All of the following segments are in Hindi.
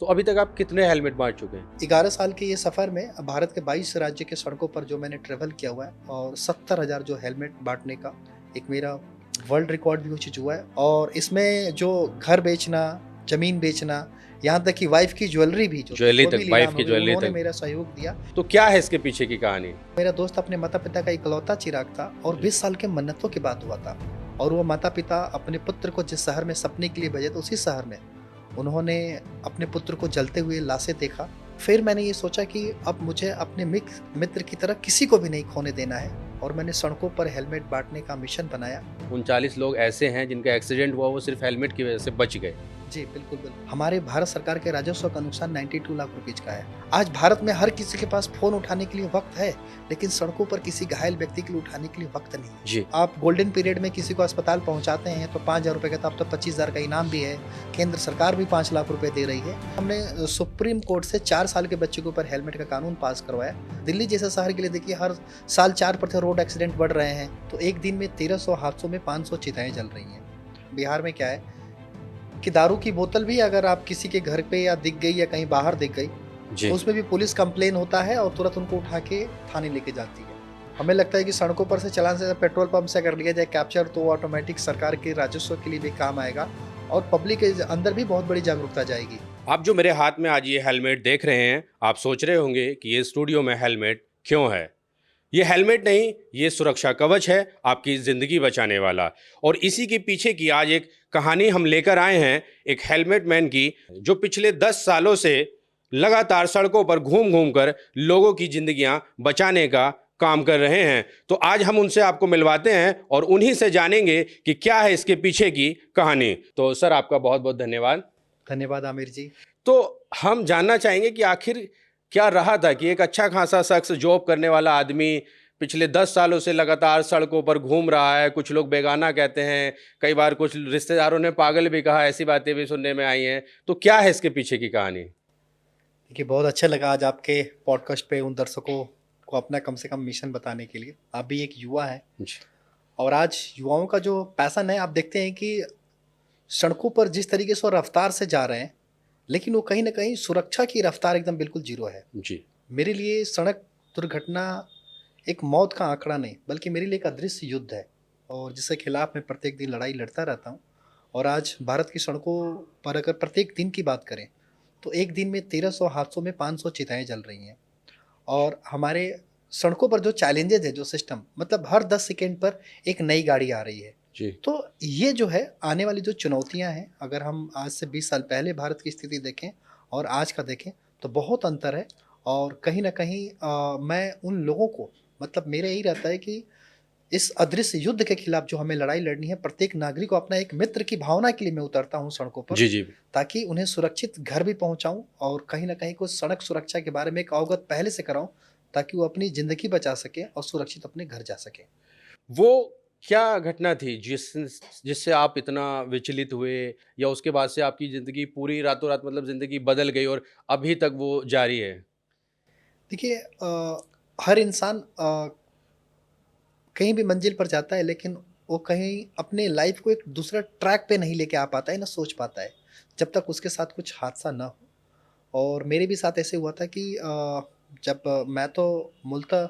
तो अभी तक आप कितने हेलमेट बांट चुके हैं? 11 साल के ये सफ़र में भारत के 22 राज्य के सड़कों पर जो मैंने ट्रैवल किया हुआ है और 70,000 जो हेलमेट बाँटने का एक मेरा वर्ल्ड रिकॉर्ड भी हो चुका है। और इसमें जो घर बेचना, ज़मीन बेचना, यहाँ तक कि वाइफ़ की ज्वेलरी भी ज्वेलरी जो भी तक, वाइफ लीलाम की हुई, ज्वेलरी उन्होंने तक। मेरा सहयोग दिया। तो क्या है इसके पीछे की कहानी? मेरा दोस्त अपने माता-पिता का इकलौता चिराग था और जी। 20 साल के मन्नतों के बाद हुआ था। और वो माता-पिता अपने पुत्र को जिस शहर में सपने के लिए भेजे थे, उसी शहर में उन्होंने अपने पुत्र को जलते हुए लाशें देखा। फिर मैंने ये सोचा कि अब मुझे अपने मित्र की तरह किसी को भी नहीं खोने देना है और मैंने सड़कों पर हेलमेट बाँटने का मिशन बनाया। 39 लोग ऐसे हैं जिनका एक्सीडेंट हुआ, वो सिर्फ हेलमेट की वजह से बच गए। जी, बिल्कुल, बिल्कुल। हमारे भारत सरकार के राजस्व का नुकसान 92 लाख रुपीज़ का है। आज भारत में हर किसी के पास फ़ोन उठाने के लिए वक़्त है, लेकिन सड़कों पर किसी घायल व्यक्ति के लिए उठाने के लिए वक़्त नहीं है। जी। आप गोल्डन पीरियड में किसी को अस्पताल पहुँचाते हैं तो ₹5000 का, तो अब तो 25,000 का इनाम भी है। केंद्र सरकार भी 5 लाख रुपए दे रही है। हमने सुप्रीम कोर्ट से 4 साल के बच्चे के ऊपर हेलमेट का कानून पास करवाया। दिल्ली जैसे शहर के लिए देखिए, हर साल 4% रोड एक्सीडेंट बढ़ रहे हैं, तो एक दिन में 1300 हादसों में 500 चिताएँ जल रही हैं। बिहार में क्या है कि दारू की बोतल भी अगर आप किसी के घर पे या दिख गई या कहीं बाहर दिख गई, जी। तो उसमें भी पुलिस कंप्लेन होता है और तुरंत उनको उठा के थाने लेके जाती है। हमें लगता है कि सड़कों पर से चालान से पेट्रोल पंप से अगर लिया जाए कैप्चर, तो ऑटोमेटिक सरकार के राजस्व के लिए भी काम आएगा और पब्लिक के अंदर भी बहुत बड़ी जागरूकता जाएगी। आप जो मेरे हाथ में आज ये हेलमेट देख रहे हैं, आप सोच रहे होंगे कि ये स्टूडियो में हेलमेट क्यों है? ये हेलमेट नहीं, ये सुरक्षा कवच है, आपकी ज़िंदगी बचाने वाला। और इसी के पीछे की आज एक कहानी हम लेकर आए हैं, एक हेलमेट मैन की, जो पिछले 10 सालों से लगातार सड़कों पर घूम-घूम कर लोगों की ज़िंदगियां बचाने का काम कर रहे हैं। तो आज हम उनसे आपको मिलवाते हैं और उन्हीं से जानेंगे कि क्या है इसके पीछे की कहानी। तो सर, आपका बहुत-बहुत धन्यवाद। धन्यवाद आमिर जी। तो हम जानना चाहेंगे कि आखिर क्या रहा था कि एक अच्छा खासा शख्स, जॉब करने वाला आदमी, पिछले 10 सालों से लगातार सड़कों पर घूम रहा है। कुछ लोग बेगाना कहते हैं, कई बार कुछ रिश्तेदारों ने पागल भी कहा, ऐसी बातें भी सुनने में आई हैं। तो क्या है इसके पीछे की कहानी? देखिए, बहुत अच्छा लगा आज आपके पॉडकास्ट पे उन दर्शकों को अपना कम से कम मिशन बताने के लिए। आप भी एक युवा हैं जी। और आज युवाओं का जो पैशन है, आप देखते हैं कि सड़कों पर जिस तरीके से वो रफ्तार से जा रहे हैं, लेकिन वो कहीं न कहीं सुरक्षा की रफ्तार एकदम बिल्कुल ज़ीरो है। जी। मेरे लिए सड़क दुर्घटना एक मौत का आंकड़ा नहीं, बल्कि मेरे लिए एक अदृश्य युद्ध है और जिसके खिलाफ मैं प्रत्येक दिन लड़ाई लड़ता रहता हूँ। और आज भारत की सड़कों पर अगर प्रत्येक दिन की बात करें, तो एक दिन में 1300 हादसों में 500 चिताएँ जल रही हैं। और हमारे सड़कों पर जो चैलेंजेज़ है, जो सिस्टम, मतलब हर 10 सेकंड पर एक नई गाड़ी आ रही है। जी। तो ये जो है आने वाली जो चुनौतियाँ हैं, अगर हम आज से 20 साल पहले भारत की स्थिति देखें और आज का देखें, तो बहुत अंतर है। और कहीं न कहीं मैं उन लोगों को, मतलब मेरा यही रहता है कि इस अदृश्य युद्ध के खिलाफ जो हमें लड़ाई लड़नी है, प्रत्येक नागरिक को अपना एक मित्र की भावना के लिए मैं उतरता हूँ सड़कों पर, जी, जी। ताकि उन्हें सुरक्षित घर भी पहुँचाऊँ और कहीं न कहीं कुछ सड़क सुरक्षा के बारे में एक अवगत पहले से कराऊँ, ताकि वो अपनी ज़िंदगी बचा सकें और सुरक्षित अपने घर जा सकें। वो क्या घटना थी जिससे आप इतना विचलित हुए, या उसके बाद से आपकी ज़िंदगी पूरी रातों-रात, मतलब ज़िंदगी बदल गई और अभी तक वो जारी है? देखिए, हर इंसान कहीं भी मंजिल पर जाता है, लेकिन वो कहीं अपने लाइफ को एक दूसरा ट्रैक पे नहीं लेके आ पाता है, ना सोच पाता है, जब तक उसके साथ कुछ हादसा ना हो। और मेरे भी साथ ऐसे हुआ था कि जब मैं तो मूलतः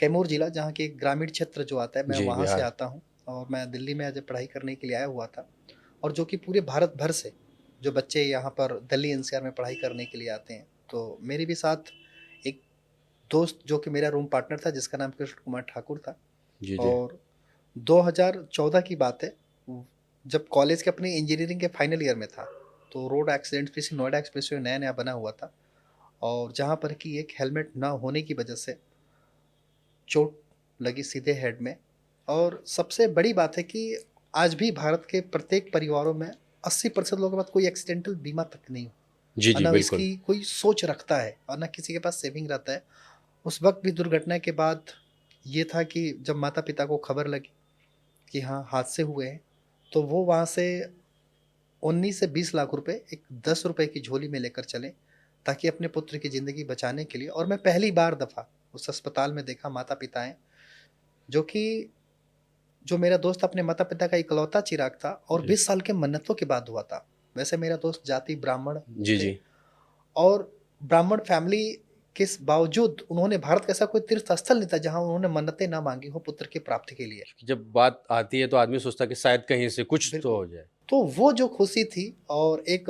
कैमूर ज़िला, जहाँ के ग्रामीण क्षेत्र जो आता है, मैं जी, वहाँ से बिहार। आता हूँ और मैं दिल्ली में आज पढ़ाई करने के लिए आया हुआ था। और जो कि पूरे भारत भर से जो बच्चे यहाँ पर दिल्ली एनसीआर में पढ़ाई करने के लिए आते हैं, तो मेरे भी साथ एक दोस्त जो कि मेरा रूम पार्टनर था, जिसका नाम कृष्ण कुमार ठाकुर था। जी, जी। और 2014 की बात है, जब कॉलेज के अपनी इंजीनियरिंग के फाइनल ईयर में था, तो रोड एक्सीडेंट फिर से नोएडा एक्सप्रेसवे नया-नया बना हुआ था और जहाँ पर कि एक हेलमेट ना होने की वजह से चोट लगी सीधे हेड में। और सबसे बड़ी बात है कि आज भी भारत के प्रत्येक परिवारों में 80% लोगों के पास कोई एक्सीडेंटल बीमा तक नहीं हो जी, और जी, ना बिल्कुल। इसकी कोई सोच रखता है और ना किसी के पास सेविंग रहता है। उस वक़्त भी दुर्घटना के बाद ये था कि जब माता-पिता को खबर लगी कि हाँ, हादसे हुए हैं, तो वो वहाँ से 19 से 20 लाख रुपए एक ₹10 की झोली में लेकर चले, ताकि अपने पुत्र की ज़िंदगी बचाने के लिए। और मैं पहली बार दफ़ा उस अस्पताल में देखा माता-पिता हैं, जो कि जो मेरा दोस्त अपने माता-पिता का इकलौता चिराग था और जी। 20 साल के मन्नतों के बाद हुआ था। वैसे मेरा दोस्त जाति ब्राह्मण जी, थे जी। और ब्राह्मण फैमिली के बावजूद उन्होंने भारत का ऐसा कोई तीर्थ स्थल नहीं था जहाँ उन्होंने मन्नतें ना मांगी हो पुत्र की प्राप्ति के लिए। जब बात आती है तो आदमी सोचता है कि शायद कहीं से कुछ तो बिल्कुल। हो जाए। तो वो जो खुशी थी और एक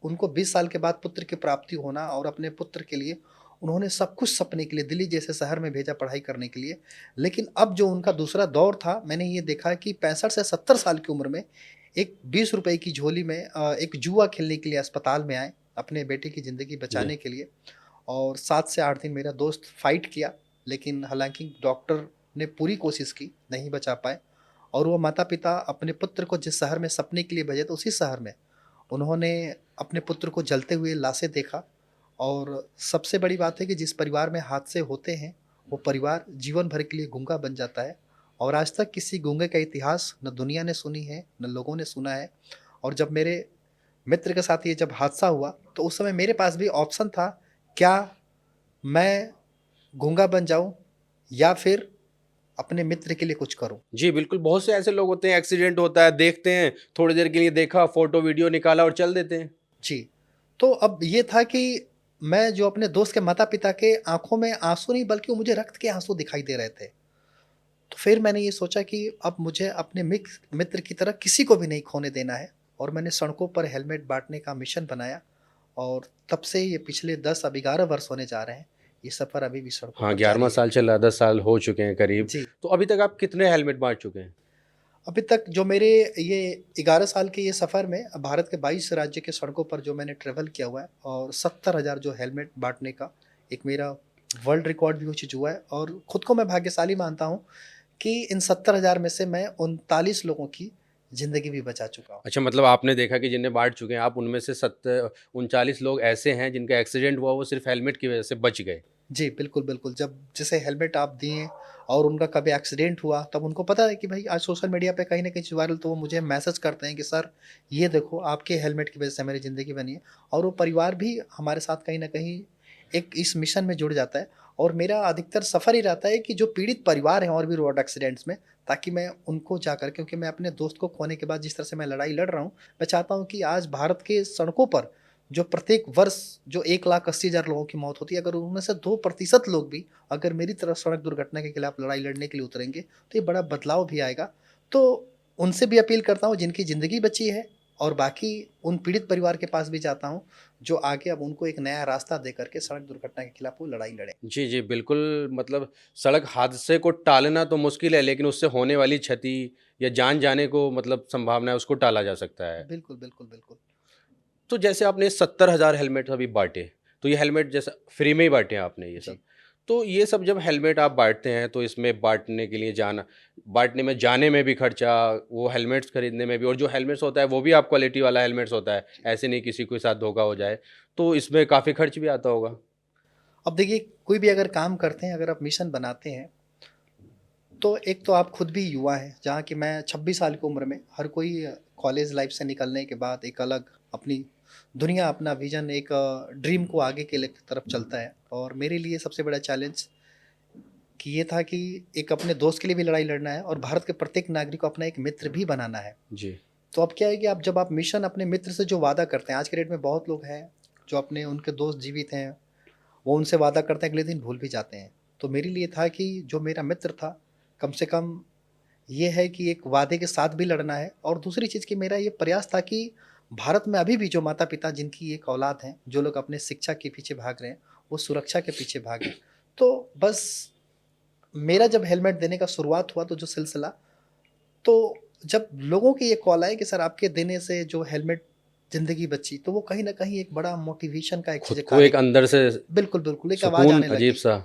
उनको 20 साल के बाद पुत्र की प्राप्ति होना और अपने पुत्र के लिए उन्होंने सब कुछ सपने के लिए दिल्ली जैसे शहर में भेजा पढ़ाई करने के लिए। लेकिन अब जो उनका दूसरा दौर था, मैंने ये देखा कि 65 से 70 साल की उम्र में एक 20 रुपए की झोली में एक जुआ खेलने के लिए अस्पताल में आए, अपने बेटे की ज़िंदगी बचाने के लिए। और 7 से 8 दिन मेरा दोस्त फाइट किया, लेकिन हालाँकि डॉक्टर ने पूरी कोशिश की, नहीं बचा पाए। और वो माता-पिता अपने पुत्र को जिस शहर में सपने के लिए भेजे थे, उसी शहर में उन्होंने अपने पुत्र को जलते हुए लाशें देखा। और सबसे बड़ी बात है कि जिस परिवार में हादसे होते हैं, वो परिवार जीवन भर के लिए गूंगा बन जाता है। और आज तक किसी गूंगे का इतिहास न दुनिया ने सुनी है, न लोगों ने सुना है। और जब मेरे मित्र के साथ ये जब हादसा हुआ, तो उस समय मेरे पास भी ऑप्शन था, क्या मैं गूंगा बन जाऊं या फिर अपने मित्र के लिए कुछ करूं। जी, बिल्कुल, बहुत से ऐसे लोग होते हैं, एक्सीडेंट होता है, देखते हैं, थोड़ी देर के लिए देखा, फ़ोटो वीडियो निकाला और चल देते हैं। जी, तो अब ये था कि मैं जो अपने दोस्त के माता-पिता के आँखों में आँसू नहीं, बल्कि वो मुझे रक्त के आँसू दिखाई दे रहे थे। तो फिर मैंने ये सोचा कि अब मुझे अपने मित्र की तरह किसी को भी नहीं खोने देना है। और मैंने सड़कों पर हेलमेट बाँटने का मिशन बनाया। और तब से ये पिछले 10 अब 11 वर्ष होने जा रहे हैं। ये सफ़र अभी भी सड़कों हाँ, पर जारी 11वां है। साल चल रहा है, 10 साल हो चुके हैं करीब। जी। तो अभी तक आप कितने हेलमेट बाँट चुके हैं? अभी तक जो मेरे ये 11 साल के ये सफ़र में भारत के 22 राज्य के सड़कों पर जो मैंने ट्रैवल किया हुआ है, और 70,000 जो हेलमेट बाँटने का एक मेरा वर्ल्ड रिकॉर्ड भी हो चुका है। और खुद को मैं भाग्यशाली मानता हूँ कि इन 70,000 में से मैं 39 लोगों की ज़िंदगी भी बचा चुका हूँ। अच्छा, मतलब आपने देखा कि जिनने बाँट चुके हैं आप, उनमें से 39 लोग ऐसे हैं जिनका एक्सीडेंट हुआ, वो सिर्फ़ हेलमेट की वजह से बच गए। जी, बिल्कुल, बिल्कुल। जब जैसे हेलमेट आप दिए और उनका कभी एक्सीडेंट हुआ, तब उनको पता है कि भाई आज सोशल मीडिया पे कहीं न कहीं चीज़ वायरल, तो वो मुझे मैसेज करते हैं कि सर, ये देखो आपके हेलमेट की वज़ह से मेरी ज़िंदगी बनी है। और वो परिवार भी हमारे साथ कहीं न कहीं एक इस मिशन में जुड़ जाता है। और मेरा अधिकतर सफ़र ही रहता है कि जो पीड़ित परिवार हैं और भी रोड एक्सीडेंट्स में, ताकि मैं उनको जाकर, क्योंकि मैं अपने दोस्त को खोने के बाद जिस तरह से मैं लड़ाई लड़ रहा हूँ, मैं चाहता हूँ कि आज भारत के सड़कों पर जो प्रत्येक वर्ष जो 1,80,000 लोगों की मौत होती है, अगर उनमें से 2% लोग भी अगर मेरी तरह सड़क दुर्घटना के खिलाफ लड़ाई लड़ने के लिए उतरेंगे, तो ये बड़ा बदलाव भी आएगा। तो उनसे भी अपील करता हूँ जिनकी ज़िंदगी बची है, और बाकी उन पीड़ित परिवार के पास भी जाता हूँ, जो आगे अब उनको एक नया रास्ता दे करके सड़क दुर्घटना के खिलाफ वो लड़ाई लड़ें। जी, जी, बिल्कुल, मतलब सड़क हादसे को टालना तो मुश्किल है, लेकिन उससे होने वाली क्षति या जान जाने को मतलब संभावना है, उसको टाला जा सकता है। बिल्कुल, बिल्कुल, बिल्कुल। तो जैसे आपने 70,000 हेलमेट अभी बाँटे, तो ये हेलमेट जैसा फ्री में ही बाँटे हैं आपने ये सब। जी। तो ये सब जब हेलमेट आप बाँटते हैं, तो इसमें बाँटने के लिए जाना, बाँटने में जाने में भी खर्चा, वो हेलमेट्स खरीदने में भी, और जो हेलमेट्स होता है वो भी आप क्वालिटी वाला हेलमेट्स होता है, जी। ऐसे नहीं किसी के साथ धोखा हो जाए, तो इसमें काफ़ी खर्च भी आता होगा। अब देखिए, कोई भी अगर काम करते हैं, अगर आप मिशन बनाते हैं, तो एक तो आप खुद भी युवा हैं, जहाँ कि मैं 26 साल की उम्र में, हर कोई कॉलेज लाइफ से निकलने के बाद एक अलग अपनी दुनिया, अपना विज़न, एक ड्रीम को आगे के तरफ चलता है। और मेरे लिए सबसे बड़ा चैलेंज कि ये था कि एक अपने दोस्त के लिए भी लड़ाई लड़ना है, और भारत के प्रत्येक नागरिक को अपना एक मित्र भी बनाना है। जी। तो अब क्या है कि आप जब आप मिशन अपने मित्र से जो वादा करते हैं, आज के डेट में बहुत लोग हैं जो अपने उनके दोस्त जीवित हैं, वो उनसे वादा करते हैं, अगले दिन भूल भी जाते हैं। तो मेरे लिए था कि जो मेरा मित्र था, कम से कम ये है कि एक वादे के साथ भी लड़ना है। और दूसरी चीज़ कि मेरा ये प्रयास था कि भारत में अभी भी जो माता-पिता जिनकी एक औलाद हैं, जो लोग अपने शिक्षा के पीछे भाग रहे हैं, वो सुरक्षा के पीछे भागें। तो बस मेरा जब हेलमेट देने का शुरुआत हुआ, तो जो सिलसिला, तो जब लोगों की ये कॉल आई कि सर आपके देने से जो हेलमेट ज़िंदगी बची, तो वो कहीं न कहीं एक बड़ा मोटिवेशन का एक खुद चीज़ को कार्य एक की। अंदर से बिल्कुल, बिल्कुल, एक आवाज़ सुकून आने लगी। अजीब-सा।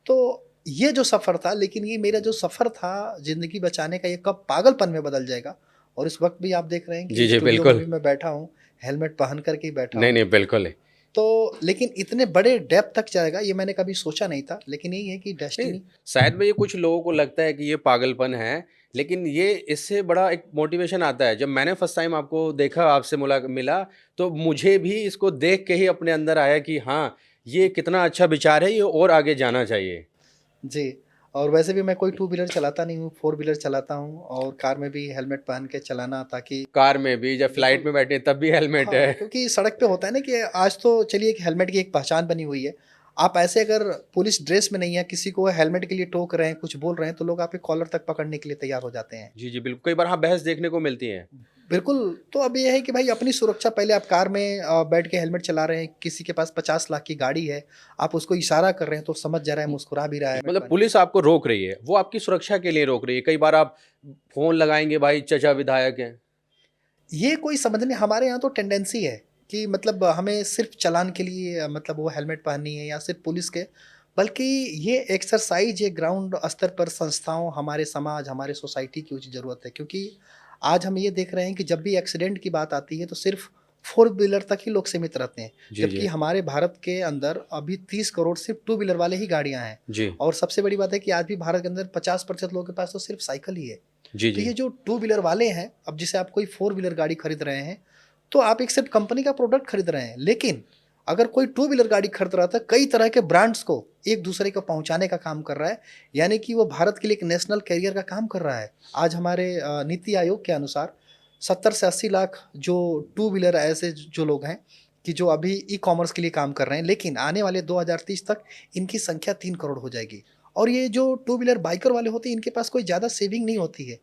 तो ये जो सफ़र था, लेकिन ये मेरा जो सफ़र था ज़िंदगी बचाने का, ये कब पागलपन में बदल जाएगा। और इस वक़्त भी आप देख रहे हैं जी, कि जी, स्टूडियो में बिल्कुल। भी मैं बैठा हूँ, हेलमेट पहन कर के ही बैठा नहीं, हूँ। नहीं, बिल्कुल। तो लेकिन इतने बड़े डेप्थ तक जाएगा, ये मैंने कभी सोचा नहीं था, लेकिन यही है कि नहीं, डेस्टिनी। शायद में ये कुछ लोगों को लगता है कि ये पागलपन है, लेकिन ये इससे बड़ा एक मोटिवेशन आता है। जब मैंने फर्स्ट टाइम आपको देखा, आपसे मिला, तो मुझे भी इसको देख के ही अपने अंदर आया कि हाँ, ये कितना अच्छा विचार है, ये और आगे जाना चाहिए। जी। और वैसे भी मैं कोई टू व्हीलर चलाता नहीं हूँ, फोर व्हीलर चलाता हूँ और कार में भी हेलमेट पहन के चलाना ताकि कार में भी, जब फ्लाइट बिल्कुल। में बैठे तब भी हेलमेट हाँ, है। क्योंकि सड़क पे होता है ना कि आज तो चलिए एक हेलमेट की एक पहचान बनी हुई है। आप ऐसे अगर पुलिस ड्रेस में नहीं है, किसी को हेलमेट के लिए टोक रहे हैं, कुछ बोल रहे हैं, तो लोग आपके कॉलर तक पकड़ने के लिए तैयार हो जाते हैं। जी, जी, बिल्कुल। कई बार हाँ, बहस देखने को मिलती है। बिल्कुल, तो अब ये है कि भाई अपनी सुरक्षा पहले आप कार में बैठ के हेलमेट चला रहे हैं, किसी के पास 50 लाख की गाड़ी है, आप उसको इशारा कर रहे हैं तो समझ जा रहा है, मुस्कुरा भी रहा है हेलमेट मतलब पहन के। पुलिस आपको रोक रही है, वो आपकी सुरक्षा के लिए रोक रही है। कई बार आप फ़ोन लगाएँगे, भाई चचा विधायक हैं। ये कोई समझ नहीं, हमारे यहाँ तो टेंडेंसी है कि मतलब हमें सिर्फ चालान के लिए मतलब वो हेलमेट पहननी है या सिर्फ पुलिस के, बल्कि ये एक्सरसाइज ये ग्राउंड स्तर पर संस्थाओं, हमारे समाज, हमारे सोसाइटी की उचित ज़रूरत है, क्योंकि आज हम ये देख रहे हैं कि जब भी एक्सीडेंट की बात आती है तो सिर्फ फोर व्हीलर तक ही लोग सीमित रहते हैं, जी, जबकि जी। हमारे भारत के अंदर अभी 30 करोड़ सिर्फ टू व्हीलर वाले ही गाड़ियां हैं। जी। और सबसे बड़ी बात है कि आज भी भारत के अंदर 50% लोगों के पास तो सिर्फ साइकिल ही है। जी, तो जी। ये जो टू व्हीलर वाले हैं, अब जैसे आप कोई फोर व्हीलर गाड़ी खरीद रहे हैं, तो आप एक सिर्फ कंपनी का प्रोडक्ट खरीद रहे हैं, लेकिन अगर कोई टू व्हीलर गाड़ी खरीद रहा था, कई तरह के ब्रांड्स को एक दूसरे को पहुंचाने का काम कर रहा है, यानी कि वो भारत के लिए एक नेशनल कैरियर का काम कर रहा है। आज हमारे नीति आयोग के अनुसार 70 से 80 लाख जो टू व्हीलर ऐसे जो लोग हैं कि जो अभी ई कॉमर्स के लिए काम कर रहे हैं, लेकिन आने वाले 2030 तक इनकी संख्या 3 करोड़ हो जाएगी। और ये जो टू व्हीलर बाइकर वाले होते हैं, इनके पास कोई ज़्यादा सेविंग नहीं होती है।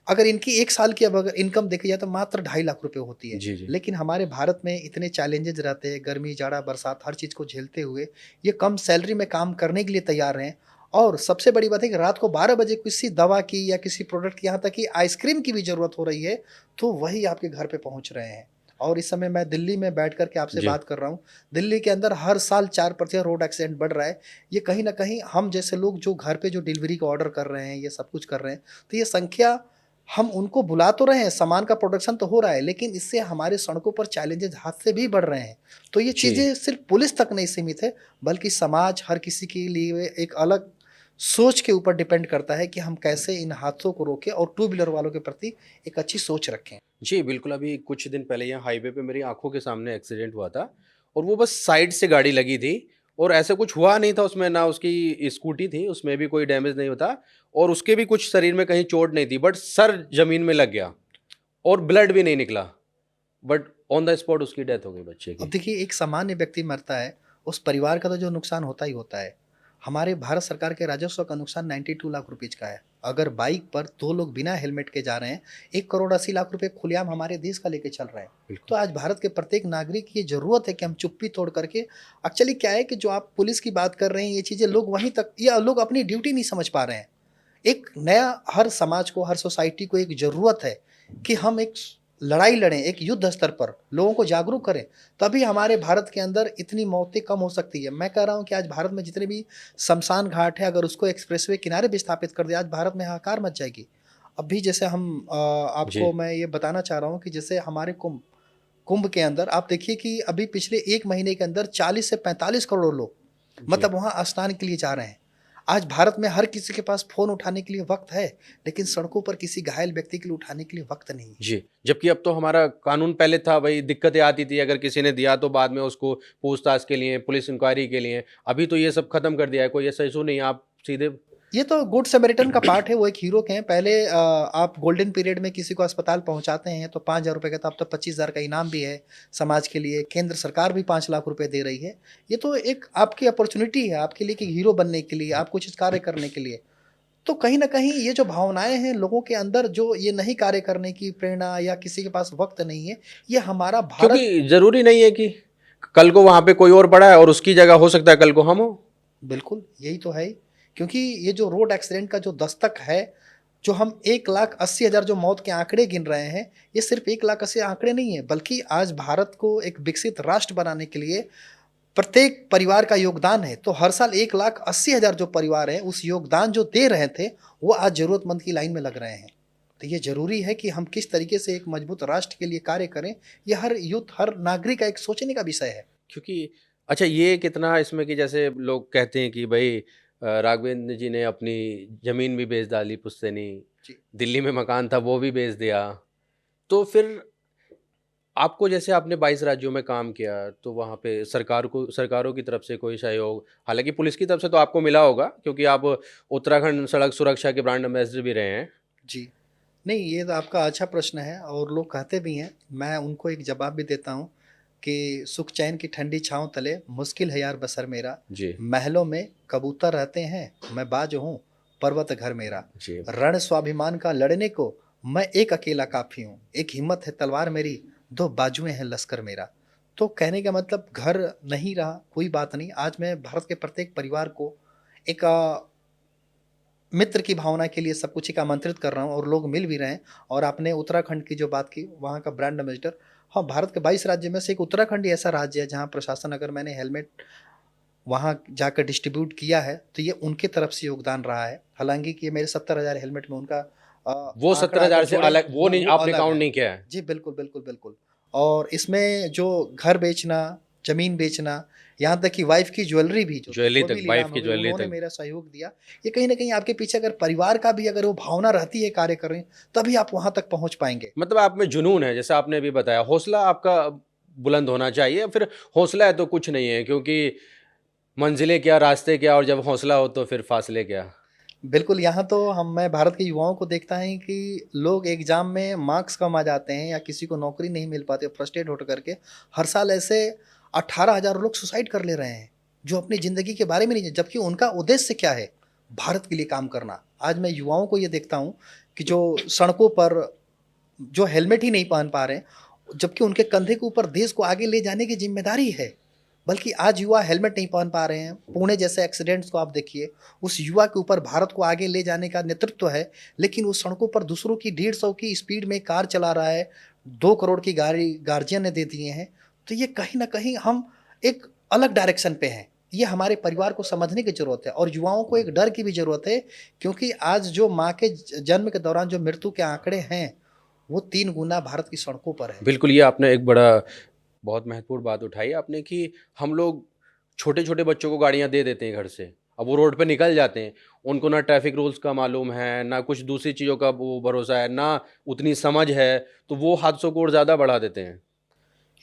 अगर इनकी 1 साल की अब अगर इनकम देखी जाए तो मात्र 2.5 लाख रुपए होती है। जी, जी। लेकिन हमारे भारत में इतने चैलेंजेज़ रहते हैं, गर्मी, जाड़ा, बरसात हर चीज़ को झेलते हुए ये कम सैलरी में काम करने के लिए तैयार हैं। और सबसे बड़ी बात है कि रात को 12 बजे किसी दवा की या किसी प्रोडक्ट की, यहाँ तक कि आइसक्रीम की भी ज़रूरत हो रही है, तो वही आपके घर पे पहुँच रहे हैं। और इस समय मैं दिल्ली में बैठ कर के आपसे जी। बात कर रहा हूँ। दिल्ली के अंदर हर साल 4% रोड एक्सीडेंट बढ़ रहा है। ये कहीं न कहीं हम जैसे लोग जो घर पे जो डिलीवरी का ऑर्डर कर रहे हैं, ये सब कुछ कर रहे हैं, तो ये संख्या हम उनको बुला तो रहे हैं, सामान का प्रोडक्शन तो हो रहा है, लेकिन इससे हमारे सड़कों पर चैलेंजेज़ हादसे भी बढ़ रहे हैं। तो ये जी। चीज़ें सिर्फ़ पुलिस तक नहीं सीमित है, बल्कि समाज हर किसी के लिए एक अलग सोच के ऊपर डिपेंड करता है कि हम कैसे इन हादसों को रोकें और टू व्हीलर वालों के प्रति एक अच्छी सोच रखें। जी, बिल्कुल, अभी कुछ दिन पहले यहाँ हाईवे पे मेरी आँखों के सामने एक्सीडेंट हुआ था और वो बस साइड से गाड़ी लगी थी और ऐसा कुछ हुआ नहीं था उसमें, ना उसकी स्कूटी थी, उसमें भी कोई डैमेज नहीं होता और उसके भी कुछ शरीर में कहीं चोट नहीं थी, बट सर ज़मीन में लग गया और ब्लड भी नहीं निकला, बट ऑन द स्पॉट उसकी डेथ हो गई बच्चे अब की। देखिए, एक सामान्य व्यक्ति मरता है, उस परिवार का तो जो नुकसान होता ही होता है। हमारे भारत सरकार के राजस्व का नुकसान 92 लाख रुपीज़ का है। अगर बाइक पर 2 लोग बिना हेलमेट के जा रहे हैं, 1 करोड़ 80 लाख रुपए खुलेआम हमारे देश का लेके चल रहे हैं। बिल्कुल। तो आज भारत के प्रत्येक नागरिक की ये ज़रूरत है कि हम चुप्पी तोड़ करके, एक्चुअली क्या है कि जो आप पुलिस की बात कर रहे हैं, ये चीज़ें लोग वहीं तक, या लोग अपनी ड्यूटी नहीं समझ पा रहे हैं। एक नया हर समाज को, हर सोसाइटी को एक ज़रूरत है कि हम एक लड़ाई लड़ें, एक युद्ध स्तर पर लोगों को जागरूक करें, तभी हमारे भारत के अंदर इतनी मौतें कम हो सकती है। मैं कह रहा हूँ कि आज भारत में जितने भी शमशान घाट है, अगर उसको एक्सप्रेसवे किनारे भी स्थापित कर दिया, आज भारत में हाहाकार मच जाएगी। अभी जैसे हम जी। आपको मैं ये बताना चाह रहा हूँ कि जैसे हमारे कुंभ कुंभ के अंदर आप देखिए कि अभी पिछले 1 महीने के अंदर 40 से 45 करोड़ लोग जी। मतलब वहाँ स्नान के लिए जा रहे हैं। आज भारत में हर किसी के पास फ़ोन उठाने के लिए वक़्त है, लेकिन सड़कों पर किसी घायल व्यक्ति के लिए उठाने के लिए वक़्त नहीं है। जी, जबकि अब तो हमारा कानून, पहले था भई दिक्कतें आती थी, अगर किसी ने दिया तो बाद में उसको पूछताछ के लिए, पुलिस इंक्वायरी के लिए, अभी तो ये सब खत्म कर दिया है, कोई ऐसा इश्यू नहीं है, आप सीधे ये तो गुड समैरिटन का पार्ट है, वो एक हीरो के हैं। पहले आप गोल्डन पीरियड में किसी को अस्पताल पहुँचाते हैं तो 5,000 रुपए का था, अब तो 25,000 का इनाम भी है समाज के लिए। केंद्र सरकार भी 5 लाख रुपए दे रही है। ये तो एक आपकी अपॉर्च्युनिटी है, आपके लिए कि हीरो बनने के लिए, आप कुछ कार्य करने के लिए। तो कहीं न कहीं ये जो भावनाएँ हैं लोगों के अंदर, जो ये नहीं कार्य करने की प्रेरणा या किसी के पास वक़्त नहीं है, ये हमारा भारत। क्योंकि ज़रूरी नहीं है कि कल को वहाँ पे कोई और पड़ा है और उसकी जगह हो सकता है कल को हम हों। बिल्कुल, यही तो है। क्योंकि ये जो रोड एक्सीडेंट का जो दस्तक है, जो हम 1,80,000 जो मौत के आंकड़े गिन रहे हैं, ये सिर्फ़ 1,80,000 आंकड़े नहीं है, बल्कि आज भारत को एक विकसित राष्ट्र बनाने के लिए प्रत्येक परिवार का योगदान है। तो हर साल 1,80,000 जो परिवार हैं, उस योगदान जो दे रहे थे, वो आज ज़रूरतमंद की लाइन में लग रहे हैं। तो ये ज़रूरी है कि हम किस तरीके से एक मजबूत राष्ट्र के लिए कार्य करें, ये हर यूथ, हर नागरिक का एक सोचने का विषय है। क्योंकि अच्छा, ये कितना इसमें कि जैसे लोग कहते हैं कि भई राघवेंद्र जी ने अपनी ज़मीन भी बेच डाली पुश्तैनी, जी। दिल्ली में मकान था वो भी बेच दिया। तो फिर आपको जैसे आपने 22 राज्यों में काम किया तो वहाँ पे सरकारों की तरफ से कोई सहयोग, हालाँकि पुलिस की तरफ से तो आपको मिला होगा क्योंकि आप उत्तराखंड सड़क सुरक्षा के ब्रांड एम्बेसडर भी रहे हैं। जी। नहीं, ये तो आपका अच्छा प्रश्न है और लोग कहते भी हैं, मैं उनको एक जवाब भी देता हूँ कि सुख चैन की ठंडी छाँव तले मुश्किल है यार बसर मेरा, जी, महलों में कबूतर रहते हैं, मैं बाज हूँ, पर्वत घर मेरा। जी। रण स्वाभिमान का लड़ने को मैं एक अकेला काफ़ी हूँ, एक हिम्मत है तलवार मेरी, दो बाजुएँ हैं लश्कर मेरा। तो कहने का मतलब घर नहीं रहा, कोई बात नहीं, आज मैं भारत के प्रत्येक परिवार को एक मित्र की भावना के लिए सब कुछ एक आमंत्रित कर रहा हूँ और लोग मिल भी रहे हैं। और आपने उत्तराखंड की जो बात की, वहाँ का ब्रांड एम्बेसडर, हाँ, भारत के 22 राज्य में से एक उत्तराखंड ही ऐसा राज्य है जहाँ प्रशासन, अगर मैंने हेलमेट वहाँ जाकर डिस्ट्रीब्यूट किया है तो ये उनकी तरफ से योगदान रहा है। हालांकि कि ये मेरे 70,000 हेलमेट में उनका वो आंकड़ा अगर 70,000 से जोड़े, अलग वो नहीं, वो आपने अलग काउंट है। नहीं किया है? जी बिल्कुल बिल्कुल बिल्कुल। और इसमें जो घर बेचना, जमीन बेचना, यहाँ तक कि वाइफ की ज्वेलरी भी जो थी ज्वेलरी वो भी तक, वाइफ नीलाम की हो गई, ज्वेलरी उन्होंने तक। मेरा सहयोग दिया। ये कहीं ना कहीं आपके पीछे अगर परिवार का भी अगर वो भावना रहती है कार्य कर रहे हैं, तभी आप वहां तक पहुंच पाएंगे। मतलब आप में जुनून है, जैसे आपने अभी बताया, हौसला आपका बुलंद होना चाहिए। फिर हौसला है तो कुछ नहीं है, क्योंकि मंजिलें क्या, रास्ते क्या, और जब हौसला हो तो फिर फासले क्या। बिल्कुल, यहाँ तो मैं भारत के युवाओं को देखता है कि लोग एग्ज़ाम में मार्क्स कम आ जाते हैं या किसी को नौकरी नहीं मिल पाती, फ्रस्ट्रेट होकर करके हर साल ऐसे 18,000 लोग सुसाइड कर ले रहे हैं, जो अपनी ज़िंदगी के बारे में नहीं, जबकि उनका उद्देश्य क्या है? भारत के लिए काम करना। आज मैं युवाओं को ये देखता हूँ कि जो सड़कों पर जो हेलमेट ही नहीं पहन पा रहे हैं, जबकि उनके कंधे के ऊपर देश को आगे ले जाने की ज़िम्मेदारी है। बल्कि आज युवा हेलमेट नहीं पहन पा रहे हैं। पुणे जैसे एक्सीडेंट्स को आप देखिए, उस युवा के ऊपर भारत को आगे ले जाने का नेतृत्व है, लेकिन वो सड़कों पर दूसरों की 150 की स्पीड में कार चला रहा है, 2 करोड़ की गाड़ी गार्जियन ने दे दिए हैं। तो ये कहीं न कहीं हम एक अलग डायरेक्शन पे हैं। ये हमारे परिवार को समझने की ज़रूरत है और युवाओं को एक डर की भी ज़रूरत है, क्योंकि आज जो माँ के जन्म के दौरान जो मृत्यु के आंकड़े हैं, वो 3 गुना भारत की सड़कों पर है। बिल्कुल, ये आपने एक बड़ा बहुत महत्वपूर्ण बात उठाई आपने कि हम लोग छोटे-छोटे बच्चों को गाड़ियाँ दे देते हैं घर से। अब वो रोड पे निकल जाते हैं, उनको ना ट्रैफ़िक रूल्स का मालूम है, ना कुछ दूसरी चीज़ों का वो भरोसा है, ना उतनी समझ है, तो वो हादसों को और ज़्यादा बढ़ा देते हैं।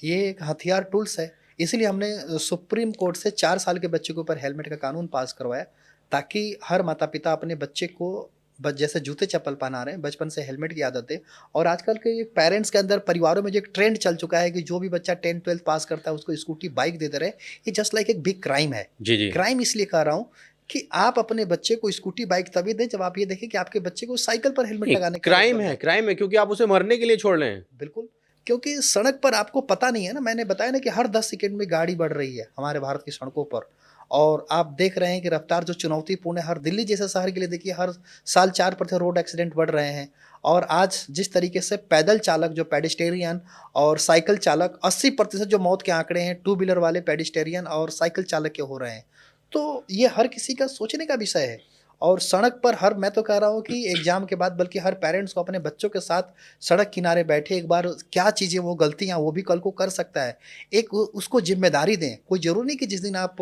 ये एक हथियार टूल्स है। इसीलिए हमने सुप्रीम कोर्ट से 4 साल के बच्चे के ऊपर हेलमेट का कानून पास करवाया, ताकि हर माता-पिता अपने बच्चे को जैसे जूते-चप्पल पहना रहे हैं, बचपन से हेलमेट की आदत है। और आजकल के पेरेंट्स के अंदर, परिवारों में जो एक ट्रेंड चल चुका है कि जो भी बच्चा 10th-12th पास करता है, उसको स्कूटी, बाइक दे दे रहे हैं। ये जस्ट लाइक एक बिग क्राइम है। जी, जी। क्राइम इसलिए कह रहा हूँ कि आप अपने बच्चे को स्कूटी, बाइक तभी दें जब आप ये देखें कि आपके बच्चे को साइकिल पर हेलमेट नहीं, लगाने की आदत बन जाए। क्राइम है क्योंकि आप उसे मरने के लिए छोड़ रहे हैं। बिल्कुल, क्योंकि सड़क पर आपको पता नहीं है ना, मैंने बताया ना कि हर 10 सेकंड में गाड़ी बढ़ रही है हमारे भारत की सड़कों पर। और आप देख रहे हैं कि रफ्तार जो चुनौतीपूर्ण है, हर दिल्ली जैसे शहर के लिए देखिए, हर साल 4% रोड एक्सीडेंट बढ़ रहे हैं। और आज जिस तरीके से पैदल चालक, जो पेडेस्टेरियन और साइकिल चालक, 80% जो मौत के आंकड़े हैं, टू व्हीलर वाले, पेडेस्टेरियन और साइकिल चालक के हो रहे हैं। तो ये हर किसी का सोचने का विषय है। और सड़क पर हर, मैं तो कह रहा हूँ कि एग्ज़ाम के बाद बल्कि हर पेरेंट्स को अपने बच्चों के साथ सड़क किनारे बैठे एक बार, क्या चीज़ें वो गलतियाँ वो भी कल को कर सकता है, एक उसको ज़िम्मेदारी दें। कोई ज़रूरी नहीं कि जिस दिन आप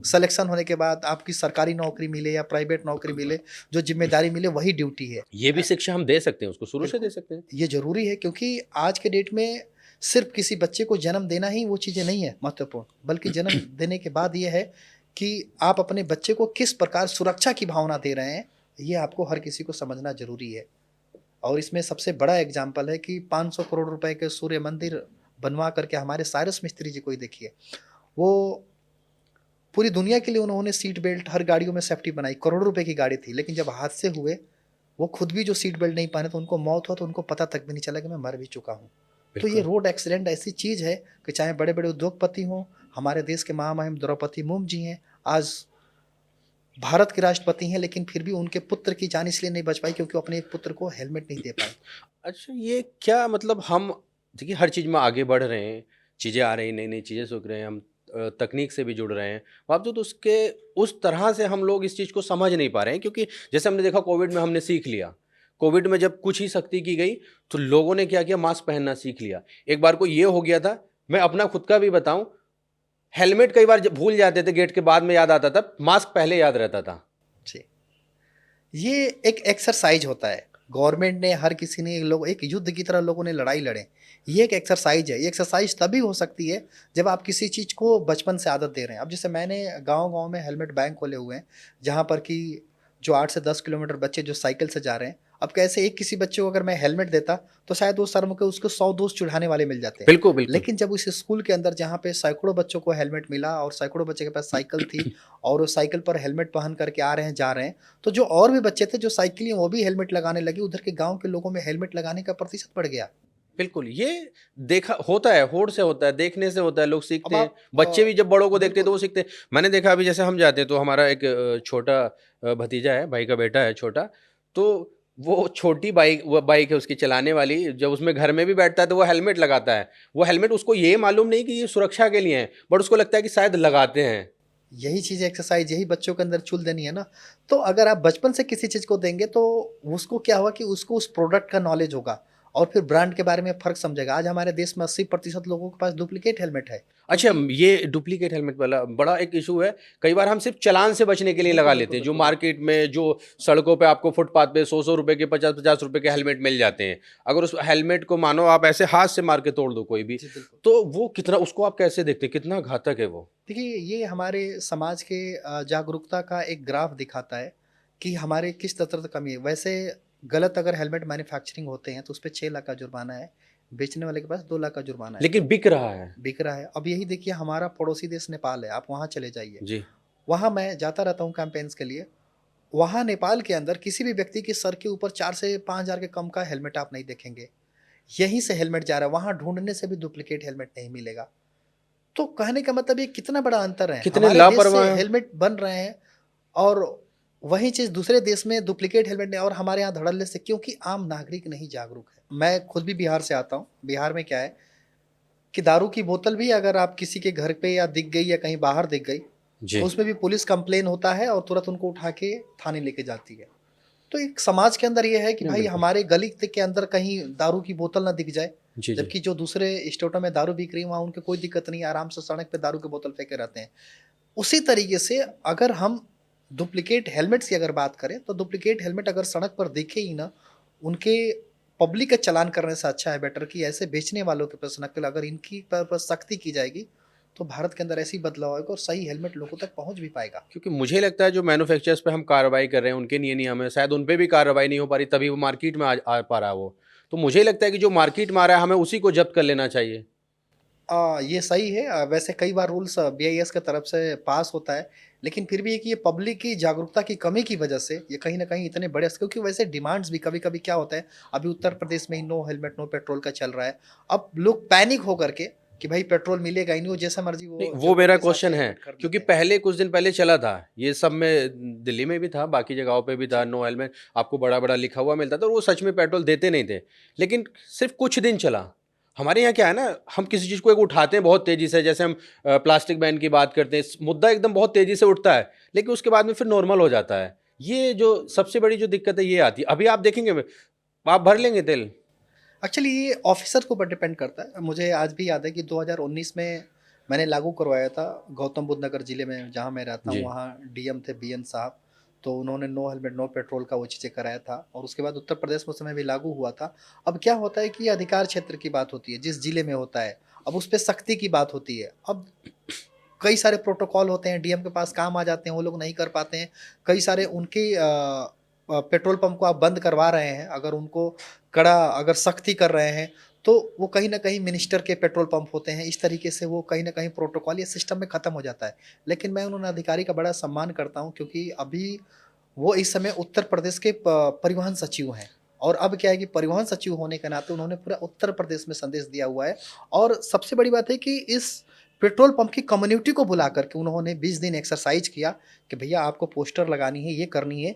सिलेक्शन होने के बाद आपकी सरकारी नौकरी मिले या प्राइवेट नौकरी मिले, जो ज़िम्मेदारी मिले वही ड्यूटी है। ये भी शिक्षा हम दे सकते हैं, उसको शुरू से दे बिल्कुल, सकते हैं। ये ज़रूरी है, क्योंकि आज के डेट में सिर्फ़ किसी बच्चे को जन्म देना ही वो चीज़ें नहीं है महत्वपूर्ण, बल्कि जन्म देने के बाद ये है कि आप अपने बच्चे को किस प्रकार सुरक्षा की भावना दे रहे हैं, ये आपको हर किसी को समझना ज़रूरी है। और इसमें सबसे बड़ा एग्ज़ाम्पल है कि 500 करोड़ रुपए के सूर्य मंदिर बनवा करके हमारे साइरस मिस्त्री जी को ही देखिए। वो पूरी दुनिया के लिए उन्होंने सीट बेल्ट हर गाड़ियों में सेफ्टी बनाई, करोड़ों रुपए की गाड़ी थी, लेकिन जब हादसे हुए, वो खुद भी जो सीट बेल्ट नहीं पहने तो उनको मौत हुआ, तो उनको पता तक भी नहीं चला कि मैं मर भी चुका हूँ। तो ये बिल्कुल। रोड एक्सीडेंट ऐसी चीज़ है कि चाहे बड़े-बड़े उद्योगपति हों, हमारे देश के महामहिम द्रौपदी मुर्मू जी हैं, आज भारत के राष्ट्रपति हैं, लेकिन फिर भी उनके पुत्र की जान इसलिए नहीं बच पाई क्योंकि वो अपने एक पुत्र को हेलमेट नहीं दे पाए। अच्छा, ये क्या मतलब, हम देखिए हर चीज़ में आगे बढ़ रहे हैं, चीज़ें आ रही हैं, नई-नई चीज़ें सीख रहे हैं, हम तकनीक से भी जुड़ रहे हैं, बावजूद उसके उस तरह से हम लोग इस चीज़ को समझ नहीं पा रहे हैं, क्योंकि जैसे हमने देखा कोविड में हमने सीख लिया। कोविड में जब कुछ ही सख्ती की गई, तो लोगों ने क्या किया, मास्क पहनना सीख लिया। एक बार को ये हो गया था, मैं अपना खुद का भी बताऊँ, हेलमेट कई बार जब भूल जाते थे, गेट के बाद में याद आता था, मास्क पहले याद रहता था। जी। ये एक एक्सरसाइज होता है। गवर्नमेंट ने, हर किसी ने, लोग एक युद्ध की तरह लोगों ने लड़ाई लड़े। ये एक एक्सरसाइज है। ये एक्सरसाइज तभी हो सकती है जब आप किसी चीज़ को बचपन से आदत दे रहे हैं। अब जैसे मैंने गांव-गांव में हेलमेट बैंक खोले हुए हैं, जहां पर कि जो 8 से 10 किलोमीटर बच्चे जो साइकिल से जा रहे हैं, अब कैसे एक किसी बच्चे को अगर मैं हेलमेट देता तो शायद वो शर्म के उसको 100 दोस्त चिढ़ाने वाले मिल जाते। बिल्कुल, बिल्कुल। लेकिन जब उस स्कूल के अंदर जहाँ पे सैकड़ों बच्चों को हेलमेट मिला और सैकड़ों बच्चे के पास साइकिल थी और वो साइकिल पर हेलमेट पहन करके आ रहे हैं, जा रहे हैं, तो जो और भी बच्चे थे जो साइकिल वो भी हेलमेट लगाने लगे। उधर के गाँव के लोगों में हेलमेट लगाने का प्रतिशत बढ़ गया। बिल्कुल, ये देखा होता है, होड़ से होता है, देखने से होता है, लोग अब सीखते हैं। आप बच्चे भी जब बड़ों को देखते हैं तो बिल्कुल। वो सीखते हैं। मैंने देखा अभी जैसे हम जाते हैं तो हमारा एक छोटा भतीजा है, भाई का बेटा है छोटा, तो वो छोटी बाइक है उसकी चलाने वाली, जब उसमें घर में भी बैठता है तो वो हेलमेट लगाता है। वो हेलमेट उसको ये मालूम नहीं कि ये सुरक्षा के लिए है, बट उसको लगता है कि शायद लगाते हैं। यही चीज़ एक्सरसाइज, यही बच्चों के अंदर चुल देनी है ना। तो अगर आप बचपन से किसी चीज़ को देंगे तो उसको क्या होगा कि उसको उस प्रोडक्ट का नॉलेज होगा और फिर ब्रांड के बारे में फ़र्क समझेगा। आज हमारे देश में 80% लोगों के पास डुप्लीकेट हेलमेट है, अच्छा, क्योंकि ये डुप्लीकेट हेलमेट वाला बड़ा एक इश्यू है। कई बार हम सिर्फ़ चालान से बचने के लिए लगा बिल्कुल, लेते बिल्कुल, हैं। जो बिल्कुल, बिल्कुल। मार्केट में जो सड़कों पे आपको फुटपाथ पे 100-100 रुपए के 50-50 रुपए के हेलमेट मिल जाते हैं। अगर उस हेलमेट को मानो आप ऐसे हाथ से मार के तोड़ दो कोई भी, जी, बिल्कुल। तो वो कितना उसको आप कैसे देखते हैं? कितना घातक है वो? देखिए, ये हमारे समाज के जागरूकता का एक ग्राफ दिखाता है कि हमारे किस स्तर तक कमी है। वैसे गलत अगर हेलमेट मैन्युफैक्चरिंग होते हैं तो उसपे 6 लाख का जुर्माना है, बेचने वाले के पास 2 लाख का जुर्माना है। लेकिन बिक रहा है। बिक रहा है। अब यही देखिए, हमारा पड़ोसी देश नेपाल है, आप वहाँ चले जाइए। जी। वहाँ मैं जाता रहता हूँ कैंपेन्स के लिए। वहाँ नेपाल के अंदर किसी भी व्यक्ति के सर के ऊपर 4 से 5,000 के कम का हेलमेट आप नहीं देखेंगे। यहीं से हेलमेट जा रहा है, वहाँ ढूँढने से भी डुप्लीकेट हेलमेट नहीं मिलेगा। तो कहने का मतलब ये कितना बड़ा अंतर है। कितने हमारे देश से लापरवाह हैं। हेलमेट बन रहे हैं और वही चीज़ दूसरे देश में डुप्लीकेट हेलमेट नहीं, और हमारे यहाँ धड़ल्ले से, क्योंकि आम नागरिक नहीं जागरूक है। मैं खुद भी बिहार से आता हूँ। बिहार में क्या है कि दारू की बोतल भी अगर आप किसी के घर पे या दिख गई या कहीं बाहर दिख गई, जी। तो उसमें भी पुलिस कंप्लेन होता है और तुरंत उनको उठा के थाने लेके जाती है। तो एक समाज के अंदर ये है कि नहीं, भाई बिल्कुल। हमारे गली के अंदर कहीं दारू की बोतल ना दिख जाए, जी, जी। जबकि जो दूसरे स्टेटों में दारू बिक रही है वहाँ उनको कोई दिक्कत नहीं है, आराम से सड़क पे दारू की बोतल फेंके रहते हैं। उसी तरीके से अगर हम डुप्लीकेट हेलमेट्स की अगर बात करें तो डुप्लीकेट हेलमेट अगर सड़क पर दिखे ही ना, उनके पब्लिक का चालान करने से अच्छा है बेटर कि ऐसे बेचने वालों के पास नकल, अगर इनकी पर सख्ती की जाएगी तो भारत के अंदर ऐसी बदलाव आएगा और सही हेलमेट लोगों तक पहुंच भी पाएगा। क्योंकि मुझे लगता है जो मैन्युफैक्चरर्स पे हम कार्रवाई कर रहे हैं, उनके नियम है, शायद उन पे भी कार्रवाई नहीं हो पा रही, तभी वो मार्केट में आ पा रहा है वो। तो मुझे लगता है कि जो मार्केट में आ रहा है, हमें उसी को ज़ब्त कर लेना चाहिए। ये सही है। वैसे कई बार रूल्स बीआईएस की तरफ से पास होता है, लेकिन फिर भी है कि ये पब्लिक की जागरूकता की कमी की वजह से ये कहीं न कहीं इतने बड़े, क्योंकि वैसे डिमांड्स भी कभी-कभी क्या होता है, अभी उत्तर प्रदेश में ही नो हेलमेट नो पेट्रोल का चल रहा है। अब लोग पैनिक होकर के कि भाई पेट्रोल मिलेगा ही नहीं, वो जैसा मर्ज़ी नहीं, वो वो ज़रूरत मेरा के हिसाब से क्वेश्चन है, हेलमेट खरीद क्योंकि लेते हैं। पहले कुछ दिन पहले चला था, ये सब में दिल्ली में भी था, बाकी जगहों पे भी था, जी। नो हेलमेट आपको बड़ा-बड़ा लिखा हुआ मिलता था और वो सच में पेट्रोल देते नहीं थे। लेकिन सिर्फ़ कुछ दिन चला। हमारे यहाँ क्या है ना, हम किसी चीज़ को एक उठाते हैं बहुत तेज़ी से, जैसे हम प्लास्टिक बैन की बात करते हैं, मुद्दा एकदम बहुत तेज़ी से उठता है, लेकिन उसके बाद में फिर नॉर्मल हो जाता है। ये जो सबसे बड़ी जो दिक्कत है, ये आती है। अभी आप देखेंगे, आप भर लेंगे तेल। एक्चुअली ये ऑफ़िसर के ऊपर डिपेंड करता है। मुझे आज भी याद है कि 2019 में मैंने लागू करवाया था गौतम बुद्ध नगर ज़िले में जहाँ मैं रहता हूँ, जी। वहाँ डीएम थे बीएन साहब। तो उन्होंने नो हेलमेट नो पेट्रोल का वो चीज़ें कराया था और उसके बाद उत्तर प्रदेश में उस समय भी लागू हुआ था। अब क्या होता है कि ये अधिकार क्षेत्र की बात होती है, जिस ज़िले में होता है, अब उस पे सख्ती की बात होती है। अब कई सारे प्रोटोकॉल होते हैं, डीएम के पास काम आ जाते हैं, वो लोग नहीं कर पाते हैं। कई सारे उनके पेट्रोल पंप को आप बंद करवा रहे हैं, अगर उनको कड़ा अगर सख्ती कर रहे हैं, तो वो कहीं न कहीं मिनिस्टर के पेट्रोल पंप होते हैं। इस तरीके से वो कहीं न कहीं प्रोटोकॉल या सिस्टम में ख़त्म हो जाता है। लेकिन मैं उन अधिकारी का बड़ा सम्मान करता हूँ, क्योंकि अभी वो इस समय उत्तर प्रदेश के परिवहन सचिव हैं। और अब क्या है कि परिवहन सचिव होने के नाते उन्होंने पूरा उत्तर प्रदेश में संदेश दिया हुआ है। और सबसे बड़ी बात है कि इस पेट्रोल पंप की कम्युनिटी को बुला करके उन्होंने 20 दिन एक्सरसाइज किया कि भैया आपको पोस्टर लगानी है, ये करनी है।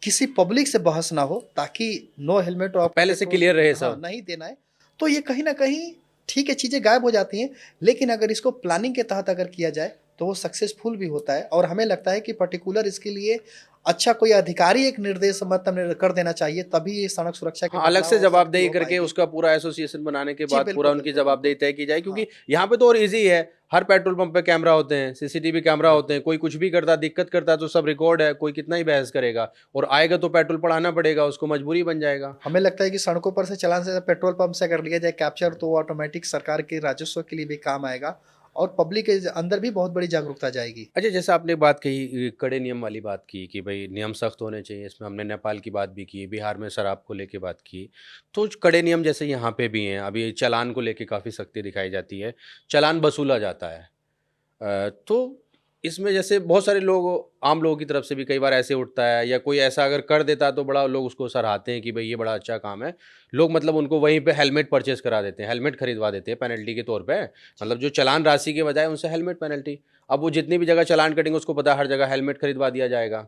किसी पब्लिक से बहस ना हो, ताकि नो हेलमेट और आपको पहले से पेट्रोल क्लियर रहे हाँ, सब। नहीं देना है। तो ये कहीं न कहीं ठीक है, चीज़ें गायब हो जाती हैं, लेकिन अगर इसको प्लानिंग के तहत अगर किया जाए, तो वो सक्सेसफुल भी होता है। और हमें लगता है कि पर्टिकुलर इसके लिए अच्छा कोई अधिकारी एक निर्देश मतलब कर देना चाहिए, तभी ये सड़क सुरक्षा के हाँ, अलग से बदलाव और सख्ती जवाबदेही हो करके पाएगी। उसका पूरा एसोसिएशन बनाने के जी, बाद पूरा बिल्कुल, उनकी बिल्कुल, बिल्कुल। जवाबदेही तय की जाए, हाँ, क्योंकि यहाँ पे तो और ईज़ी है। हर पेट्रोल पंप पे कैमरा होते हैं, सीसीटीवी कैमरा होते हैं, कोई कुछ भी करता, दिक्कत करता तो सब रिकॉर्ड है, कोई कितना ही बहस करेगा, और आएगा तो पेट्रोल पड़ाना पड़ेगा, उसको मजबूरी बन जाएगा। हमें लगता है कि सड़कों पर से चालान से पेट्रोल पंप से अगर लिया जाए कैप्चर तो ऑटोमेटिक सरकार के राजस्व के लिए भी काम आएगा और पब्लिक के अंदर भी बहुत बड़ी जागरूकता जाएगी। अच्छा, जैसे आपने बात कही कड़े नियम वाली बात की कि भाई नियम सख्त होने चाहिए, इसमें हमने नेपाल की बात भी की, बिहार में शराब को लेके बात की, तो कड़े नियम जैसे यहाँ पे भी हैं, अभी चालान को लेके काफ़ी सख्ती दिखाई जाती है, चालान वसूला जाता है। तो इसमें जैसे बहुत सारे लोग, आम लोगों की तरफ से भी कई बार ऐसे उठता है, या कोई ऐसा अगर कर देता है तो बड़ा लोग उसको सराहते हैं कि भाई ये बड़ा अच्छा काम है। लोग मतलब उनको वहीं पे हेलमेट परचेज़ करा देते हैं, हेलमेट खरीदवा देते हैं पेनल्टी के तौर पे। मतलब जो चालान राशि के बजाय उनसे हेलमेट पेनल्टी। अब वो जितनी भी जगह चालान कटेंगे उसको पता है हर जगह हेलमेट खरीदवा दिया जाएगा।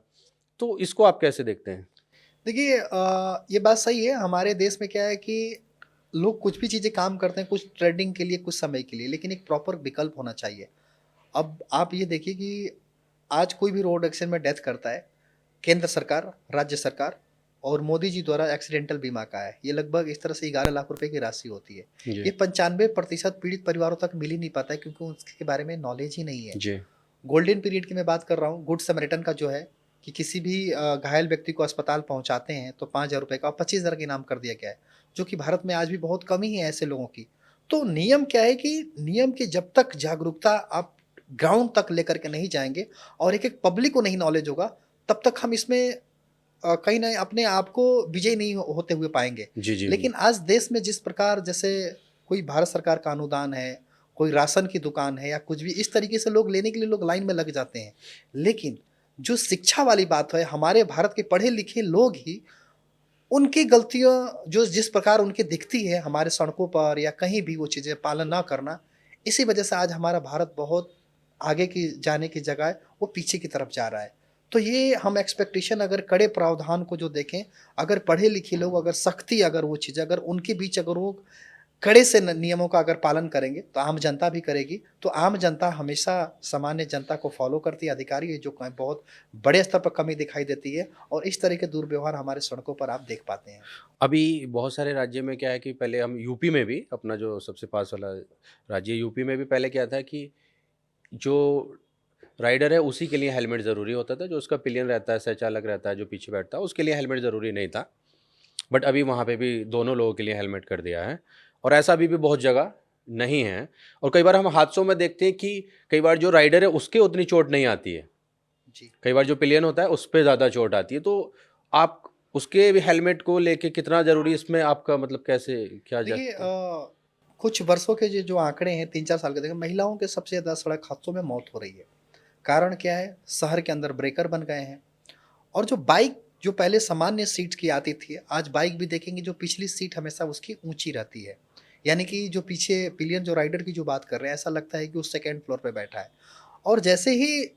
तो इसको आप कैसे देखते हैं? देखिए ये बात सही है। हमारे देश में क्या है कि लोग कुछ भी चीज़ें काम करते हैं, कुछ ट्रेडिंग के लिए, कुछ समय के लिए, लेकिन एक प्रॉपर विकल्प होना चाहिए। अब आप ये देखिए कि आज कोई भी रोड एक्सीडेंट में डेथ करता है, केंद्र सरकार, राज्य सरकार और मोदी जी द्वारा एक्सीडेंटल बीमा का है। ये लगभग इस तरह से 11 लाख रुपए की राशि होती है। जी, ये 95% पीड़ित परिवारों तक मिल ही नहीं पाता है क्योंकि उसके बारे में नॉलेज ही नहीं है। जी, गोल्डन पीरियड की मैं बात कर रहा हूँ, गुड समरिटन का जो है कि किसी भी घायल व्यक्ति को अस्पताल पहुँचाते हैं तो 5,000 रुपए का और 25,000 का इनाम कर दिया गया है, जो कि भारत में आज भी बहुत कम ही है ऐसे लोगों की। तो नियम क्या है कि नियम की जब तक जागरूकता आप ग्राउंड तक लेकर के नहीं जाएँगे और एक-एक पब्लिक को नहीं नॉलेज होगा, तब तक हम इसमें कहीं न अपने आप को विजयी नहीं होते हुए पाएँगे। जी, जी, जी। लेकिन आज देश में जिस प्रकार जैसे कोई भारत सरकार का अनुदान है, कोई राशन की दुकान है या कुछ भी, इस तरीके से लोग लेने के लिए लोग लाइन में लग जाते हैं। लेकिन जो शिक्षा वाली बात है, हमारे भारत के पढ़े-लिखे लोग ही उनकी गलतियाँ जो जिस प्रकार उनकी दिखती है हमारे सड़कों पर या कहीं भी वो चीज़ें पालन ना करना, इसी वजह से आज हमारा भारत बहुत आगे की जाने की जगह वो पीछे की तरफ जा रहा है। तो ये हम एक्सपेक्टेशन अगर कड़े प्रावधान को जो देखें, अगर पढ़े-लिखे लोग अगर सख्ती अगर वो चीज़ें अगर उनके बीच अगर वो कड़े से न नियमों का अगर पालन करेंगे, तो आम जनता भी करेगी। तो आम जनता हमेशा सामान्य जनता को फ़ॉलो करती है, अधिकारी है जो क बहुत बड़े स्तर पर कमी दिखाई देती है और इस तरह के दुर्व्यवहार हमारे सड़कों पर आप देख पाते हैं। अभी बहुत सारे राज्य में क्या है कि पहले हम यूपी में भी, अपना जो सबसे पास वाला राज्य यूपी में भी पहले क्या था कि जो राइडर है उसी के लिए हेलमेट ज़रूरी होता था, जो उसका पिलियन रहता है, सहचालक रहता है, जो पीछे बैठता है, उसके लिए हेलमेट ज़रूरी नहीं था। बट अभी वहाँ पे भी दोनों लोगों के लिए हेलमेट कर दिया है, और ऐसा अभी भी बहुत जगह नहीं है। और कई बार हम हादसों में देखते हैं कि कई बार जो राइडर है उसके उतनी चोट नहीं आती है, जी। कई बार जो पिलियन होता है उस पे ज़्यादा चोट आती है। तो आप उसके भी हेलमेट को लेके कितना ज़रूरी, इसमें आपका मतलब कैसे क्या देखिए जाता है? कुछ वर्षों के जो आंकड़े हैं 3-4 साल के, देखिए महिलाओं के सबसे ज़्यादा सड़क हादसों में मौत हो रही है। कारण क्या है? शहर के अंदर ब्रेकर बन गए हैं और जो बाइक जो पहले सामान्य सीट की आती थी, आज बाइक भी देखेंगे जो पिछली सीट हमेशा उसकी ऊँची रहती है। यानी कि जो पीछे पिलियन जो राइडर की जो बात कर रहे हैं, ऐसा लगता है कि वो सेकंड फ्लोर पे बैठा है और जैसे ही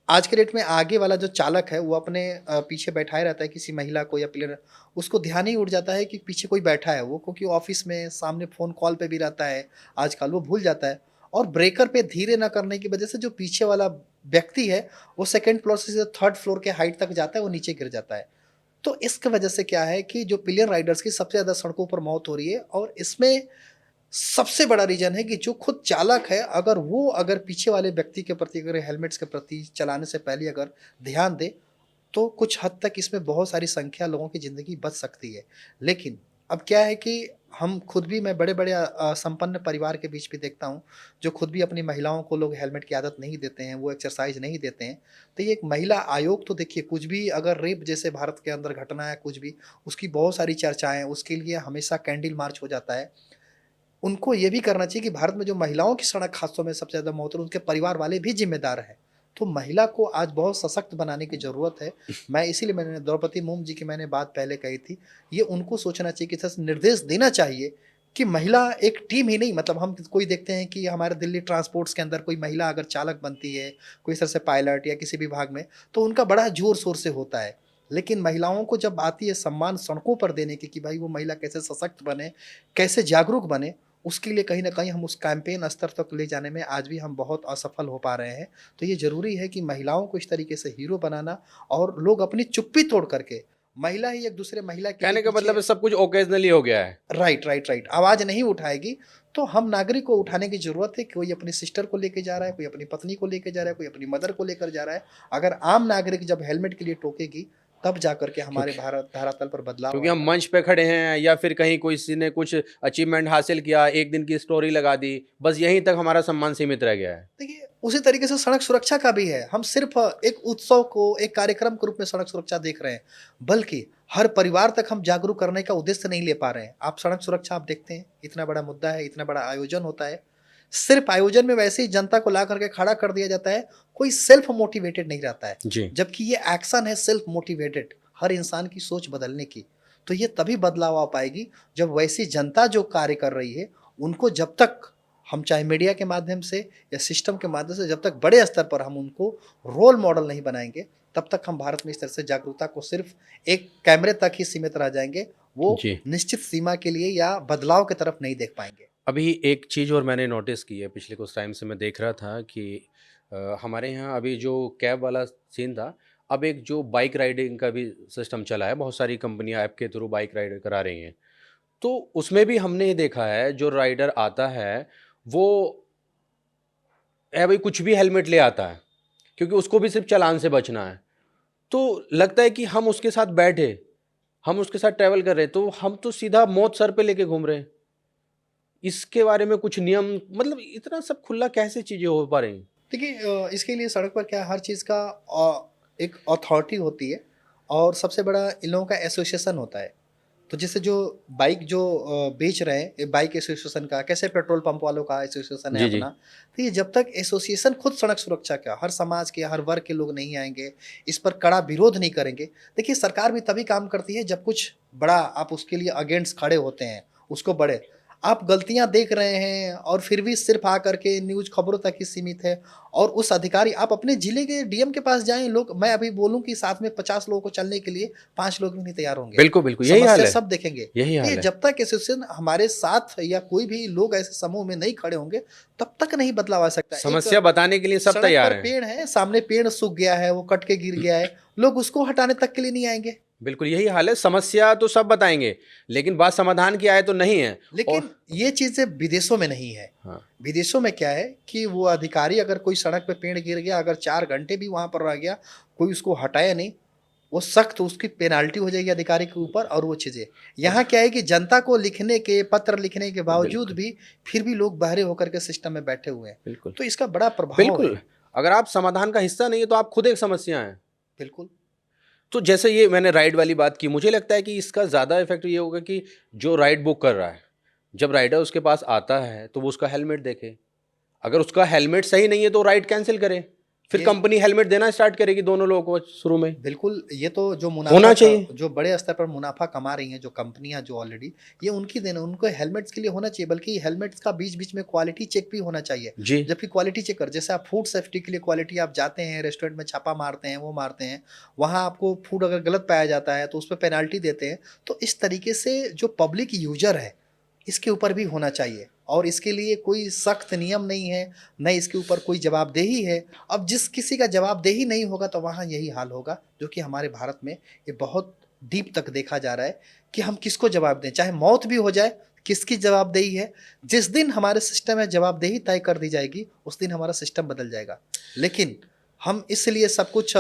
आज के डेट में आगे वाला जो चालक है वो अपने पीछे बैठाए रहता है किसी महिला को या प्लेयर, उसको ध्यान ही उड़ जाता है कि पीछे कोई बैठा है वो, क्योंकि ऑफिस में सामने फ़ोन कॉल पे भी रहता है आजकल, वो भूल जाता है और ब्रेकर पे धीरे ना करने की वजह से जो पीछे वाला व्यक्ति है वो सेकंड फ्लोर से थर्ड फ्लोर के हाइट तक जाता है, वो नीचे गिर जाता है। तो इसकी वजह से क्या है कि जो पिलियन राइडर्स की सबसे ज़्यादा सड़कों पर मौत हो रही है और इसमें सबसे बड़ा रीज़न है कि जो खुद चालक है, अगर वो अगर पीछे वाले व्यक्ति के प्रति, अगर हेलमेट्स के प्रति चलाने से पहले अगर ध्यान दे, तो कुछ हद तक इसमें बहुत सारी संख्या लोगों की ज़िंदगी बच सकती है। लेकिन अब क्या है कि हम खुद भी, मैं बड़े-बड़े संपन्न परिवार के बीच भी देखता हूँ, जो खुद भी अपनी महिलाओं को लोग हेलमेट की आदत नहीं देते हैं, वो एक्सरसाइज़ नहीं देते हैं। तो ये एक महिला आयोग, तो देखिए कुछ भी अगर रेप जैसे भारत के अंदर घटना है कुछ भी, उसकी बहुत सारी चर्चाएँ हैं, उसके लिए हमेशा कैंडल मार्च हो जाता है। उनको ये भी करना चाहिए कि भारत में जो महिलाओं की सड़क हादसों में सबसे ज़्यादा मौत हो रही है, उनके परिवार वाले भी ज़िम्मेदार हैं। तो महिला को आज बहुत सशक्त बनाने की ज़रूरत है। मैं इसीलिए मैंने द्रौपदी मुर्मू जी की मैंने बात पहले कही थी। ये उनको सोचना चाहिए कि सच निर्देश देना चाहिए कि महिला एक टीम ही नहीं, मतलब हम कोई देखते हैं कि हमारे दिल्ली ट्रांसपोर्ट्स के अंदर कोई महिला अगर चालक बनती है, कोई इस तरह से पायलट या किसी विभाग में, तो उनका बड़ा ज़ोर-शोर से होता है। लेकिन महिलाओं को जब आती है सम्मान सड़कों पर देने की कि भाई वो महिला कैसे सशक्त बने, कैसे जागरूक बने, उसके लिए कहीं न कहीं हम उस कैंपेन स्तर तक ले जाने में आज भी हम बहुत असफल हो पा रहे हैं। तो ये ज़रूरी है कि महिलाओं को इस तरीके से हीरो बनाना और लोग अपनी चुप्पी तोड़ कर के महिला ही एक दूसरे महिला के कहने का मतलब है सब कुछ ओकेजनली हो गया है। राइट आवाज नहीं उठाएगी तो हम नागरिक को उठाने की जरूरत है। कोई अपनी सिस्टर को लेके जा रहा है, कोई अपनी पत्नी को लेके जा रहा है, कोई अपनी मदर को लेकर जा रहा है। अगर आम नागरिक जब हेलमेट के लिए टोकेगी तब जा करके हमारे भारत धरातल पर बदलाव क्योंकि हम आएगा। मंच पे खड़े हैं या फिर कहीं किसी ने कुछ अचीवमेंट हासिल किया, एक दिन की स्टोरी लगा दी, बस यहीं तक हमारा सम्मान सीमित रह गया है। देखिए उसी तरीके से सड़क सुरक्षा का भी है। हम सिर्फ एक उत्सव को एक कार्यक्रम के रूप में सड़क सुरक्षा देख रहे हैं, बल्कि हर परिवार तक हम जागरूक करने का उद्देश्य नहीं ले पा रहे हैं। आप सड़क सुरक्षा आप देखते हैं, इतना बड़ा मुद्दा है, इतना बड़ा आयोजन होता है, सिर्फ आयोजन में वैसे ही जनता को ला करके खड़ा कर दिया जाता है, कोई सेल्फ मोटिवेटेड नहीं रहता है। जी। जबकि ये एक्शन है सेल्फ मोटिवेटेड, हर इंसान की सोच बदलने की। तो ये तभी बदलाव आ पाएगी जब वैसी जनता जो कार्य कर रही है उनको, जब तक हम चाहे मीडिया के माध्यम से या सिस्टम के माध्यम से, जब तक बड़े स्तर पर हम उनको रोल मॉडल नहीं बनाएंगे, तब तक हम भारत में इस तरह से जागरूकता को सिर्फ एक कैमरे तक ही सीमित रह जाएंगे। वो निश्चित सीमा के लिए या बदलाव की तरफ नहीं देख पाएंगे। अभी एक चीज़ और मैंने नोटिस की है, पिछले कुछ टाइम से मैं देख रहा था कि हमारे यहाँ अभी जो कैब वाला सीन था, अब एक जो बाइक राइडिंग का भी सिस्टम चला है, बहुत सारी कंपनियां ऐप के थ्रू बाइक राइड करा रही हैं। तो उसमें भी हमने ये देखा है, जो राइडर आता है वो भाई कुछ भी हेलमेट ले आता है, क्योंकि उसको भी सिर्फ चालान से बचना है। तो लगता है कि हम उसके साथ बैठे, हम उसके साथ ट्रैवल कर रहे हैं, तो हम तो सीधा मौत सर पे लेके घूम रहे हैं। इसके बारे में कुछ नियम, मतलब इतना सब खुला कैसे चीज़ें हो पा रही हैं? देखिए इसके लिए सड़क पर क्या हर चीज़ का एक अथॉरिटी होती है और सबसे बड़ा इन लोगों का एसोसिएशन होता है। तो जैसे जो बाइक जो बेच रहे हैं, ये बाइक एसोसिएशन का, कैसे पेट्रोल पंप वालों का एसोसिएशन है जी। अपना। तो ये जब तक एसोसिएशन खुद सड़क सुरक्षा का, हर समाज के हर वर्ग के लोग नहीं आएंगे, इस पर कड़ा विरोध नहीं करेंगे। देखिए सरकार भी तभी काम करती है जब कुछ बड़ा आप उसके लिए अगेंस्ट खड़े होते हैं, उसको बड़े आप गलतियां देख रहे हैं और फिर भी सिर्फ आकर के न्यूज खबरों तक ही सीमित है। और उस अधिकारी, आप अपने जिले के डीएम के पास जाएं, लोग, मैं अभी बोलूं कि साथ में 50 लोगों को चलने के लिए 5 लोग भी नहीं तैयार होंगे। बिल्कुल यही हाल है, सब देखेंगे। यही हाल ये है। जब तक एसोसिएशन हमारे साथ या कोई भी लोग ऐसे समूह में नहीं खड़े होंगे तब तक नहीं बदलाव आ सकता। समस्या बताने के लिए सब तैयार हैं। पेड़ है सामने, पेड़ सूख गया है, वो कट के गिर गया है, लोग उसको हटाने तक के लिए नहीं आएंगे। बिल्कुल यही हाल है। समस्या तो सब बताएंगे, लेकिन बात समाधान की आए तो नहीं है। लेकिन ये चीजें विदेशों में नहीं है। हाँ। विदेशों में क्या है कि वो अधिकारी, अगर कोई सड़क पे पेड़ गिर गया, अगर 4 घंटे भी वहां पर रह गया, कोई उसको हटाया नहीं, वो सख्त उसकी पेनाल्टी हो जाएगी अधिकारी के ऊपर। और वो चीजें यहाँ क्या है कि जनता को लिखने के, पत्र लिखने के बावजूद भी फिर भी लोग बहरे होकर के सिस्टम में बैठे हुए हैं। बिल्कुल। तो इसका बड़ा प्रभाव बिल्कुल है। अगर आप समाधान का हिस्सा नहीं है तो आप खुद एक समस्या हैं। बिल्कुल। तो जैसे ये मैंने राइड वाली बात की, मुझे लगता है कि इसका ज़्यादा इफेक्ट ये होगा कि जो राइड बुक कर रहा है, जब राइडर उसके पास आता है तो वो उसका हेलमेट देखे। अगर उसका हेलमेट सही नहीं है तो राइड कैंसिल करे, फिर कंपनी हेलमेट देना स्टार्ट करेगी दोनों लोगों को शुरू में। बिल्कुल, ये तो जो होना मुनाफा चाहिए। जो बड़े स्तर पर मुनाफा कमा रही हैं जो कंपनियां, जो ऑलरेडी, ये उनकी देना, उनको हेलमेट्स के लिए होना चाहिए। बल्कि हेलमेट्स का बीच बीच में क्वालिटी चेक भी होना चाहिए। जी। जबकि क्वालिटी चेक कर, जैसे आप फूड सेफ्टी के लिए क्वालिटी, आप जाते हैं रेस्टोरेंट में छापा मारते हैं, वो मारते हैं, वहाँ आपको फूड अगर गलत पाया जाता है तो उस पर पेनाल्टी देते हैं। तो इस तरीके से जो पब्लिक यूजर है इसके ऊपर भी होना चाहिए। और इसके लिए कोई सख्त नियम नहीं है, न इसके ऊपर कोई जवाबदेही है। अब जिस किसी का जवाबदेही नहीं होगा तो वहाँ यही हाल होगा, जो कि हमारे भारत में ये बहुत डीप तक देखा जा रहा है कि हम किसको जवाब दें। चाहे मौत भी हो जाए, किसकी जवाबदेही है। जिस दिन हमारे सिस्टम में जवाबदेही तय कर दी जाएगी उस दिन हमारा सिस्टम बदल जाएगा। लेकिन हम इसलिए सब कुछ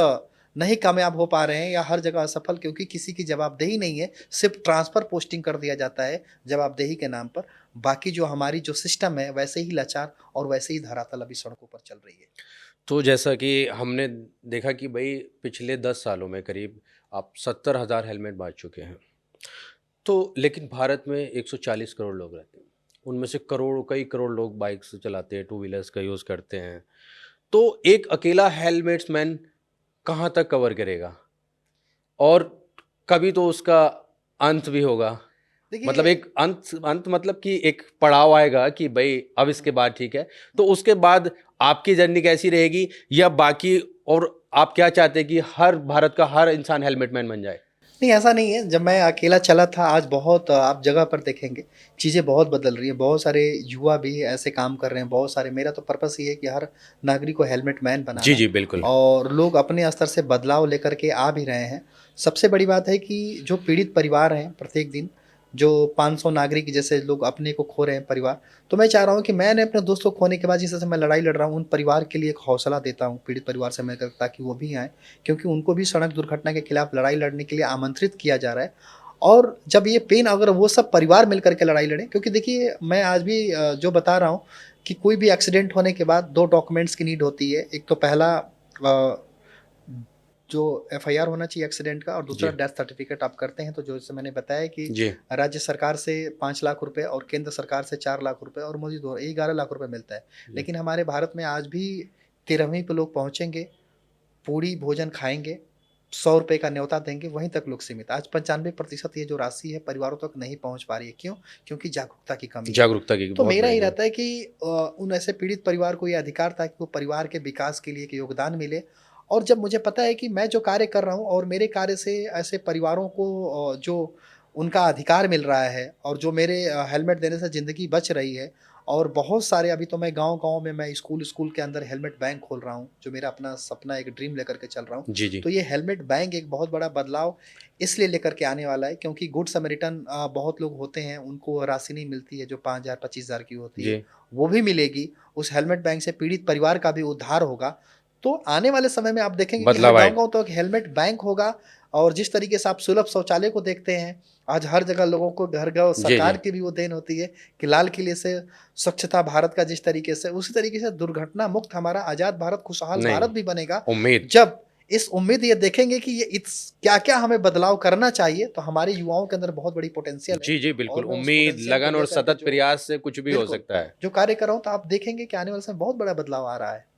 नहीं कामयाब हो पा रहे हैं या हर जगह असफल, क्योंकि किसी की जवाबदेही नहीं है। सिर्फ ट्रांसफ़र पोस्टिंग कर दिया जाता है जवाबदेही के नाम पर। बाकी जो हमारी जो सिस्टम है वैसे ही लाचार और वैसे ही धरातल अभी सड़कों पर चल रही है। तो जैसा कि हमने देखा कि भाई पिछले 10 सालों में करीब आप 70,000 हेलमेट बांट चुके हैं। तो लेकिन भारत में 140 करोड़ लोग रहते हैं, उनमें से कई करोड़ लोग बाइक से चलाते हैं, 2 व्हीलर्स का यूज़ करते हैं। तो एक अकेला हेलमेट्समैन कहाँ तक कवर करेगा? और कभी तो उसका अंत भी होगा। मतलब एक अंत मतलब कि एक पड़ाव आएगा कि भाई अब इसके बाद ठीक है। तो उसके बाद आपकी जर्नी कैसी रहेगी, या बाकी, और आप क्या चाहते हैं कि हर भारत का हर इंसान हेलमेट मैन बन जाए? नहीं, ऐसा नहीं है। जब मैं अकेला चला था, आज बहुत आप जगह पर देखेंगे, चीज़ें बहुत बदल रही हैं। बहुत सारे युवा भी ऐसे काम कर रहे हैं, बहुत सारे। मेरा तो पर्पस ये है कि हर नागरिक को हेलमेट मैन जी, बनाना, जी, बिल्कुल। और लोग अपने स्तर से बदलाव लेकर के आ भी रहे हैं। सबसे बड़ी बात है कि जो पीड़ित परिवार हैं, प्रत्येक दिन जो 500 नागरिक जैसे लोग अपने को खो रहे हैं परिवार, तो मैं चाह रहा हूँ कि मैंने अपने दोस्त को खोने के बाद जिस तरह से मैं लड़ाई लड़ रहा हूँ, उन परिवार के लिए एक हौसला देता हूँ, पीड़ित परिवार से मिलकर, ताकि वो भी आएँ। क्योंकि उनको भी सड़क दुर्घटना के खिलाफ लड़ाई लड़ने के लिए आमंत्रित किया जा रहा है। और जब ये पेन, अगर वो सब परिवार मिलकर के लड़ाई लड़ें, क्योंकि देखिए मैं आज भी जो बता रहा हूँ कि कोई भी एक्सीडेंट होने के बाद 2 डॉक्यूमेंट्स की नीड होती है। एक तो पहला जो एफआईआर होना चाहिए एक्सीडेंट का, और दूसरा जी, डेथ सर्टिफिकेट आप करते हैं तो जो जैसे मैंने बताया कि जी, राज्य सरकार से 5 लाख रुपए और केंद्र सरकार से 4 लाख रुपए और मोदी दो 11 लाख रुपए मिलता है। जी। लेकिन हमारे भारत में आज भी 13वीं पे लोग पहुंचेंगे, पूरी भोजन खाएंगे, 100 रुपए का न्योता देंगे, वहीं तक लोग सीमित। आज 95% ये जो राशि है परिवारों तक नहीं पहुंच पा रही है। क्यों? क्योंकि जागरूकता की कमी है। जागरूकता की तो बहुत मेरा बड़ी ये ज़रूरत। रहता है कि उन ऐसे पीड़ित परिवार को ये अधिकार था कि वो परिवार के विकास के लिए एक योगदान मिले। और जब मुझे पता है कि मैं जो कार्य कर रहा हूँ और मेरे कार्य से ऐसे परिवारों को जो उनका अधिकार मिल रहा है, और जो मेरे हेलमेट देने से ज़िंदगी बच रही है। और बहुत सारे, अभी तो मैं गाँव-गाँव में, मैं स्कूल-स्कूल के अंदर हेलमेट बैंक खोल रहा हूँ, जो मेरा अपना सपना, एक ड्रीम लेकर के चल रहा हूँ। जी, जी, तो ये हेलमेट बैंक एक बहुत बड़ा बदलाव इसलिए लेकर के आने वाला है, क्योंकि गुड समैरिटन बहुत लोग होते हैं, उनको राशि नहीं मिलती है जो 5,000 25,000 की होती है, जी। वो भी मिलेगी। उस हेलमेट बैंक से पीड़ित परिवार का भी उद्धार होगा। तो आने वाले समय में आप देखेंगे कि हर बदलाव आएगा। गाँव-गाँव तो एक हेलमेट बैंक होगा। और जिस तरीके से आप सुलभ शौचालय को देखते हैं, आज हर जगह लोगों को घर-घर, जी, सरकार जी। की भी वो देन होती है कि लाल किले से स्वच्छता भारत का जिस तरीके से, उसी तरीके से दुर्घटना मुक्त हमारा आज़ाद भारत, खुशहाल भारत नहीं, भी बनेगा। उम्मीद। जब इस उम्मीद ये देखेंगे कि ये इस क्या-क्या हमें बदलाव करना चाहिए, तो हमारे युवाओं के अंदर बहुत बड़ी पोटेंशियल है। जी, जी, बिल्कुल। और मैं उस उम्मीद, पोटेंशियल को लगन और लेकर के सतत जो, प्रयास से कुछ भी हो बिल्कुल, सकता है। जो कार्य कर रहा हूँ, तो आप देखेंगे कि आने वाले समय में बहुत बड़ा बदलाव आ रहा है।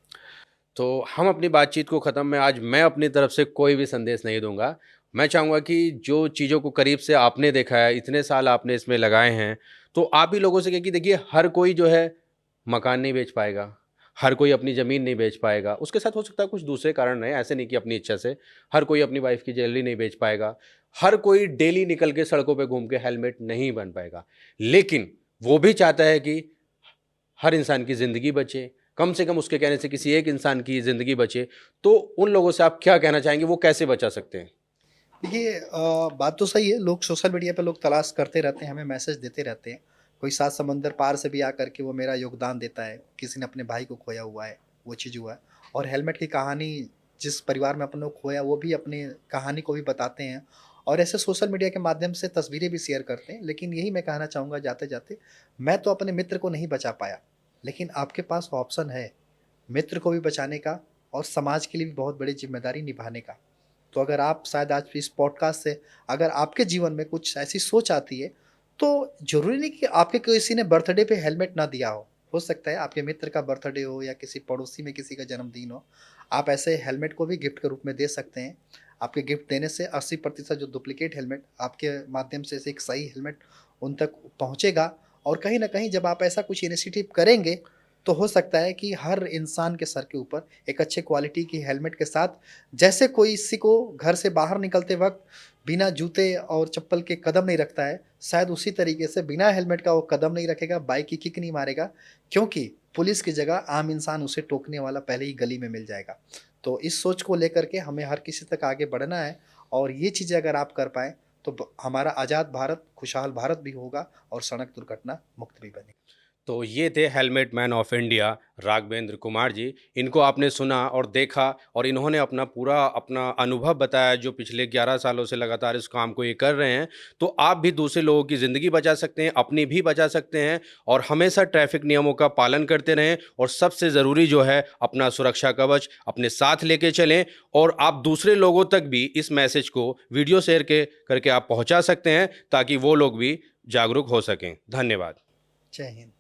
तो हम अपनी बातचीत को ख़त्म में आज मैं अपनी तरफ से कोई भी संदेश नहीं दूँगा। मैं चाहूँगा कि जो चीज़ों को करीब से आपने देखा है, इतने साल आपने इसमें लगाए हैं, तो आप भी लोगों से कहिए कि देखिए हर कोई जो है मकान नहीं बेच पाएगा, हर कोई अपनी ज़मीन नहीं बेच पाएगा। उसके साथ हो सकता है कुछ दूसरे कारण रहें, ऐसे नहीं कि अपनी इच्छा से। हर कोई अपनी वाइफ़ की ज्वेलरी नहीं बेच पाएगा, हर कोई डेली निकल के सड़कों पे घूम के हेलमेट नहीं बन पाएगा। लेकिन वो भी चाहता है कि हर इंसान की ज़िंदगी बचे, कम से कम उसके कहने से किसी एक इंसान की ज़िंदगी बचे, तो उन लोगों से आप क्या कहना चाहेंगे, वो कैसे बचा सकते हैं? देखिए बात तो सही है, लोग सोशल मीडिया पे लोग तलाश करते रहते हैं, हमें मैसेज देते रहते हैं। कोई 7 समंदर पार से भी आकर के वो मेरा योगदान देता है, किसी ने अपने भाई को खोया हुआ है, वो चीज़ हुआ है। और हेलमेट की कहानी, जिस परिवार में अपन लोग खोया, वो भी अपनी कहानी को भी बताते हैं। और ऐसे सोशल मीडिया के माध्यम से तस्वीरें भी शेयर करते हैं। लेकिन यही मैं कहना चाहूँगा जाते-जाते, मैं तो अपने मित्र को नहीं बचा पाया, लेकिन आपके पास ऑप्शन है, मित्र को भी बचाने का और समाज के लिए भी बहुत बड़ी ज़िम्मेदारी निभाने का। तो अगर आप शायद आज इस पॉडकास्ट से, अगर आपके जीवन में कुछ ऐसी सोच आती है, तो ज़रूरी नहीं कि आपके किसी ने बर्थडे पे हेलमेट ना दिया हो। हो सकता है आपके मित्र का बर्थडे हो या किसी पड़ोसी में किसी का जन्मदिन हो, आप ऐसे हेलमेट को भी गिफ्ट के रूप में दे सकते हैं। आपके गिफ्ट देने से 80% जो डुप्लीकेट हेलमेट आपके माध्यम से एक सही हेलमेट उन तक पहुँचेगा। और कहीं न कहीं जब आप ऐसा कुछ इनिशिएटिव करेंगे, तो हो सकता है कि हर इंसान के सर के ऊपर एक अच्छे क्वालिटी की हेलमेट के साथ, जैसे कोई किसी को घर से बाहर निकलते वक़्त बिना जूते और चप्पल के कदम नहीं रखता है, शायद उसी तरीके से बिना हेलमेट का वो कदम नहीं रखेगा, बाइक की किक नहीं मारेगा, क्योंकि पुलिस की जगह आम इंसान उसे टोकने वाला पहले ही गली में मिल जाएगा। तो इस सोच को लेकर के हमें हर किसी तक आगे बढ़ना है। और ये चीज़ें अगर आप कर पाएँ, तो हमारा आज़ाद भारत, खुशहाल भारत भी होगा और सड़क दुर्घटना मुक्त भी बनेगी। तो ये थे helmet man of India Raghavendra Kumar ji. इनको आपने सुना और देखा और इन्होंने अपना पूरा अपना अनुभव बताया जो पिछले 11 सालों से लगातार इस काम को ये कर रहे हैं। तो आप भी दूसरे लोगों की ज़िंदगी बचा सकते हैं, अपनी भी बचा सकते हैं और हमेशा ट्रैफिक नियमों का पालन करते रहें और सबसे ज़रूरी जो है अपना सुरक्षा कवच अपने साथ लेके चलें और आप दूसरे लोगों तक भी इस मैसेज को वीडियो शेयर के करके आप पहुँचा सकते हैं ताकि वो लोग भी जागरूक हो सकें। धन्यवाद। जय हिंद।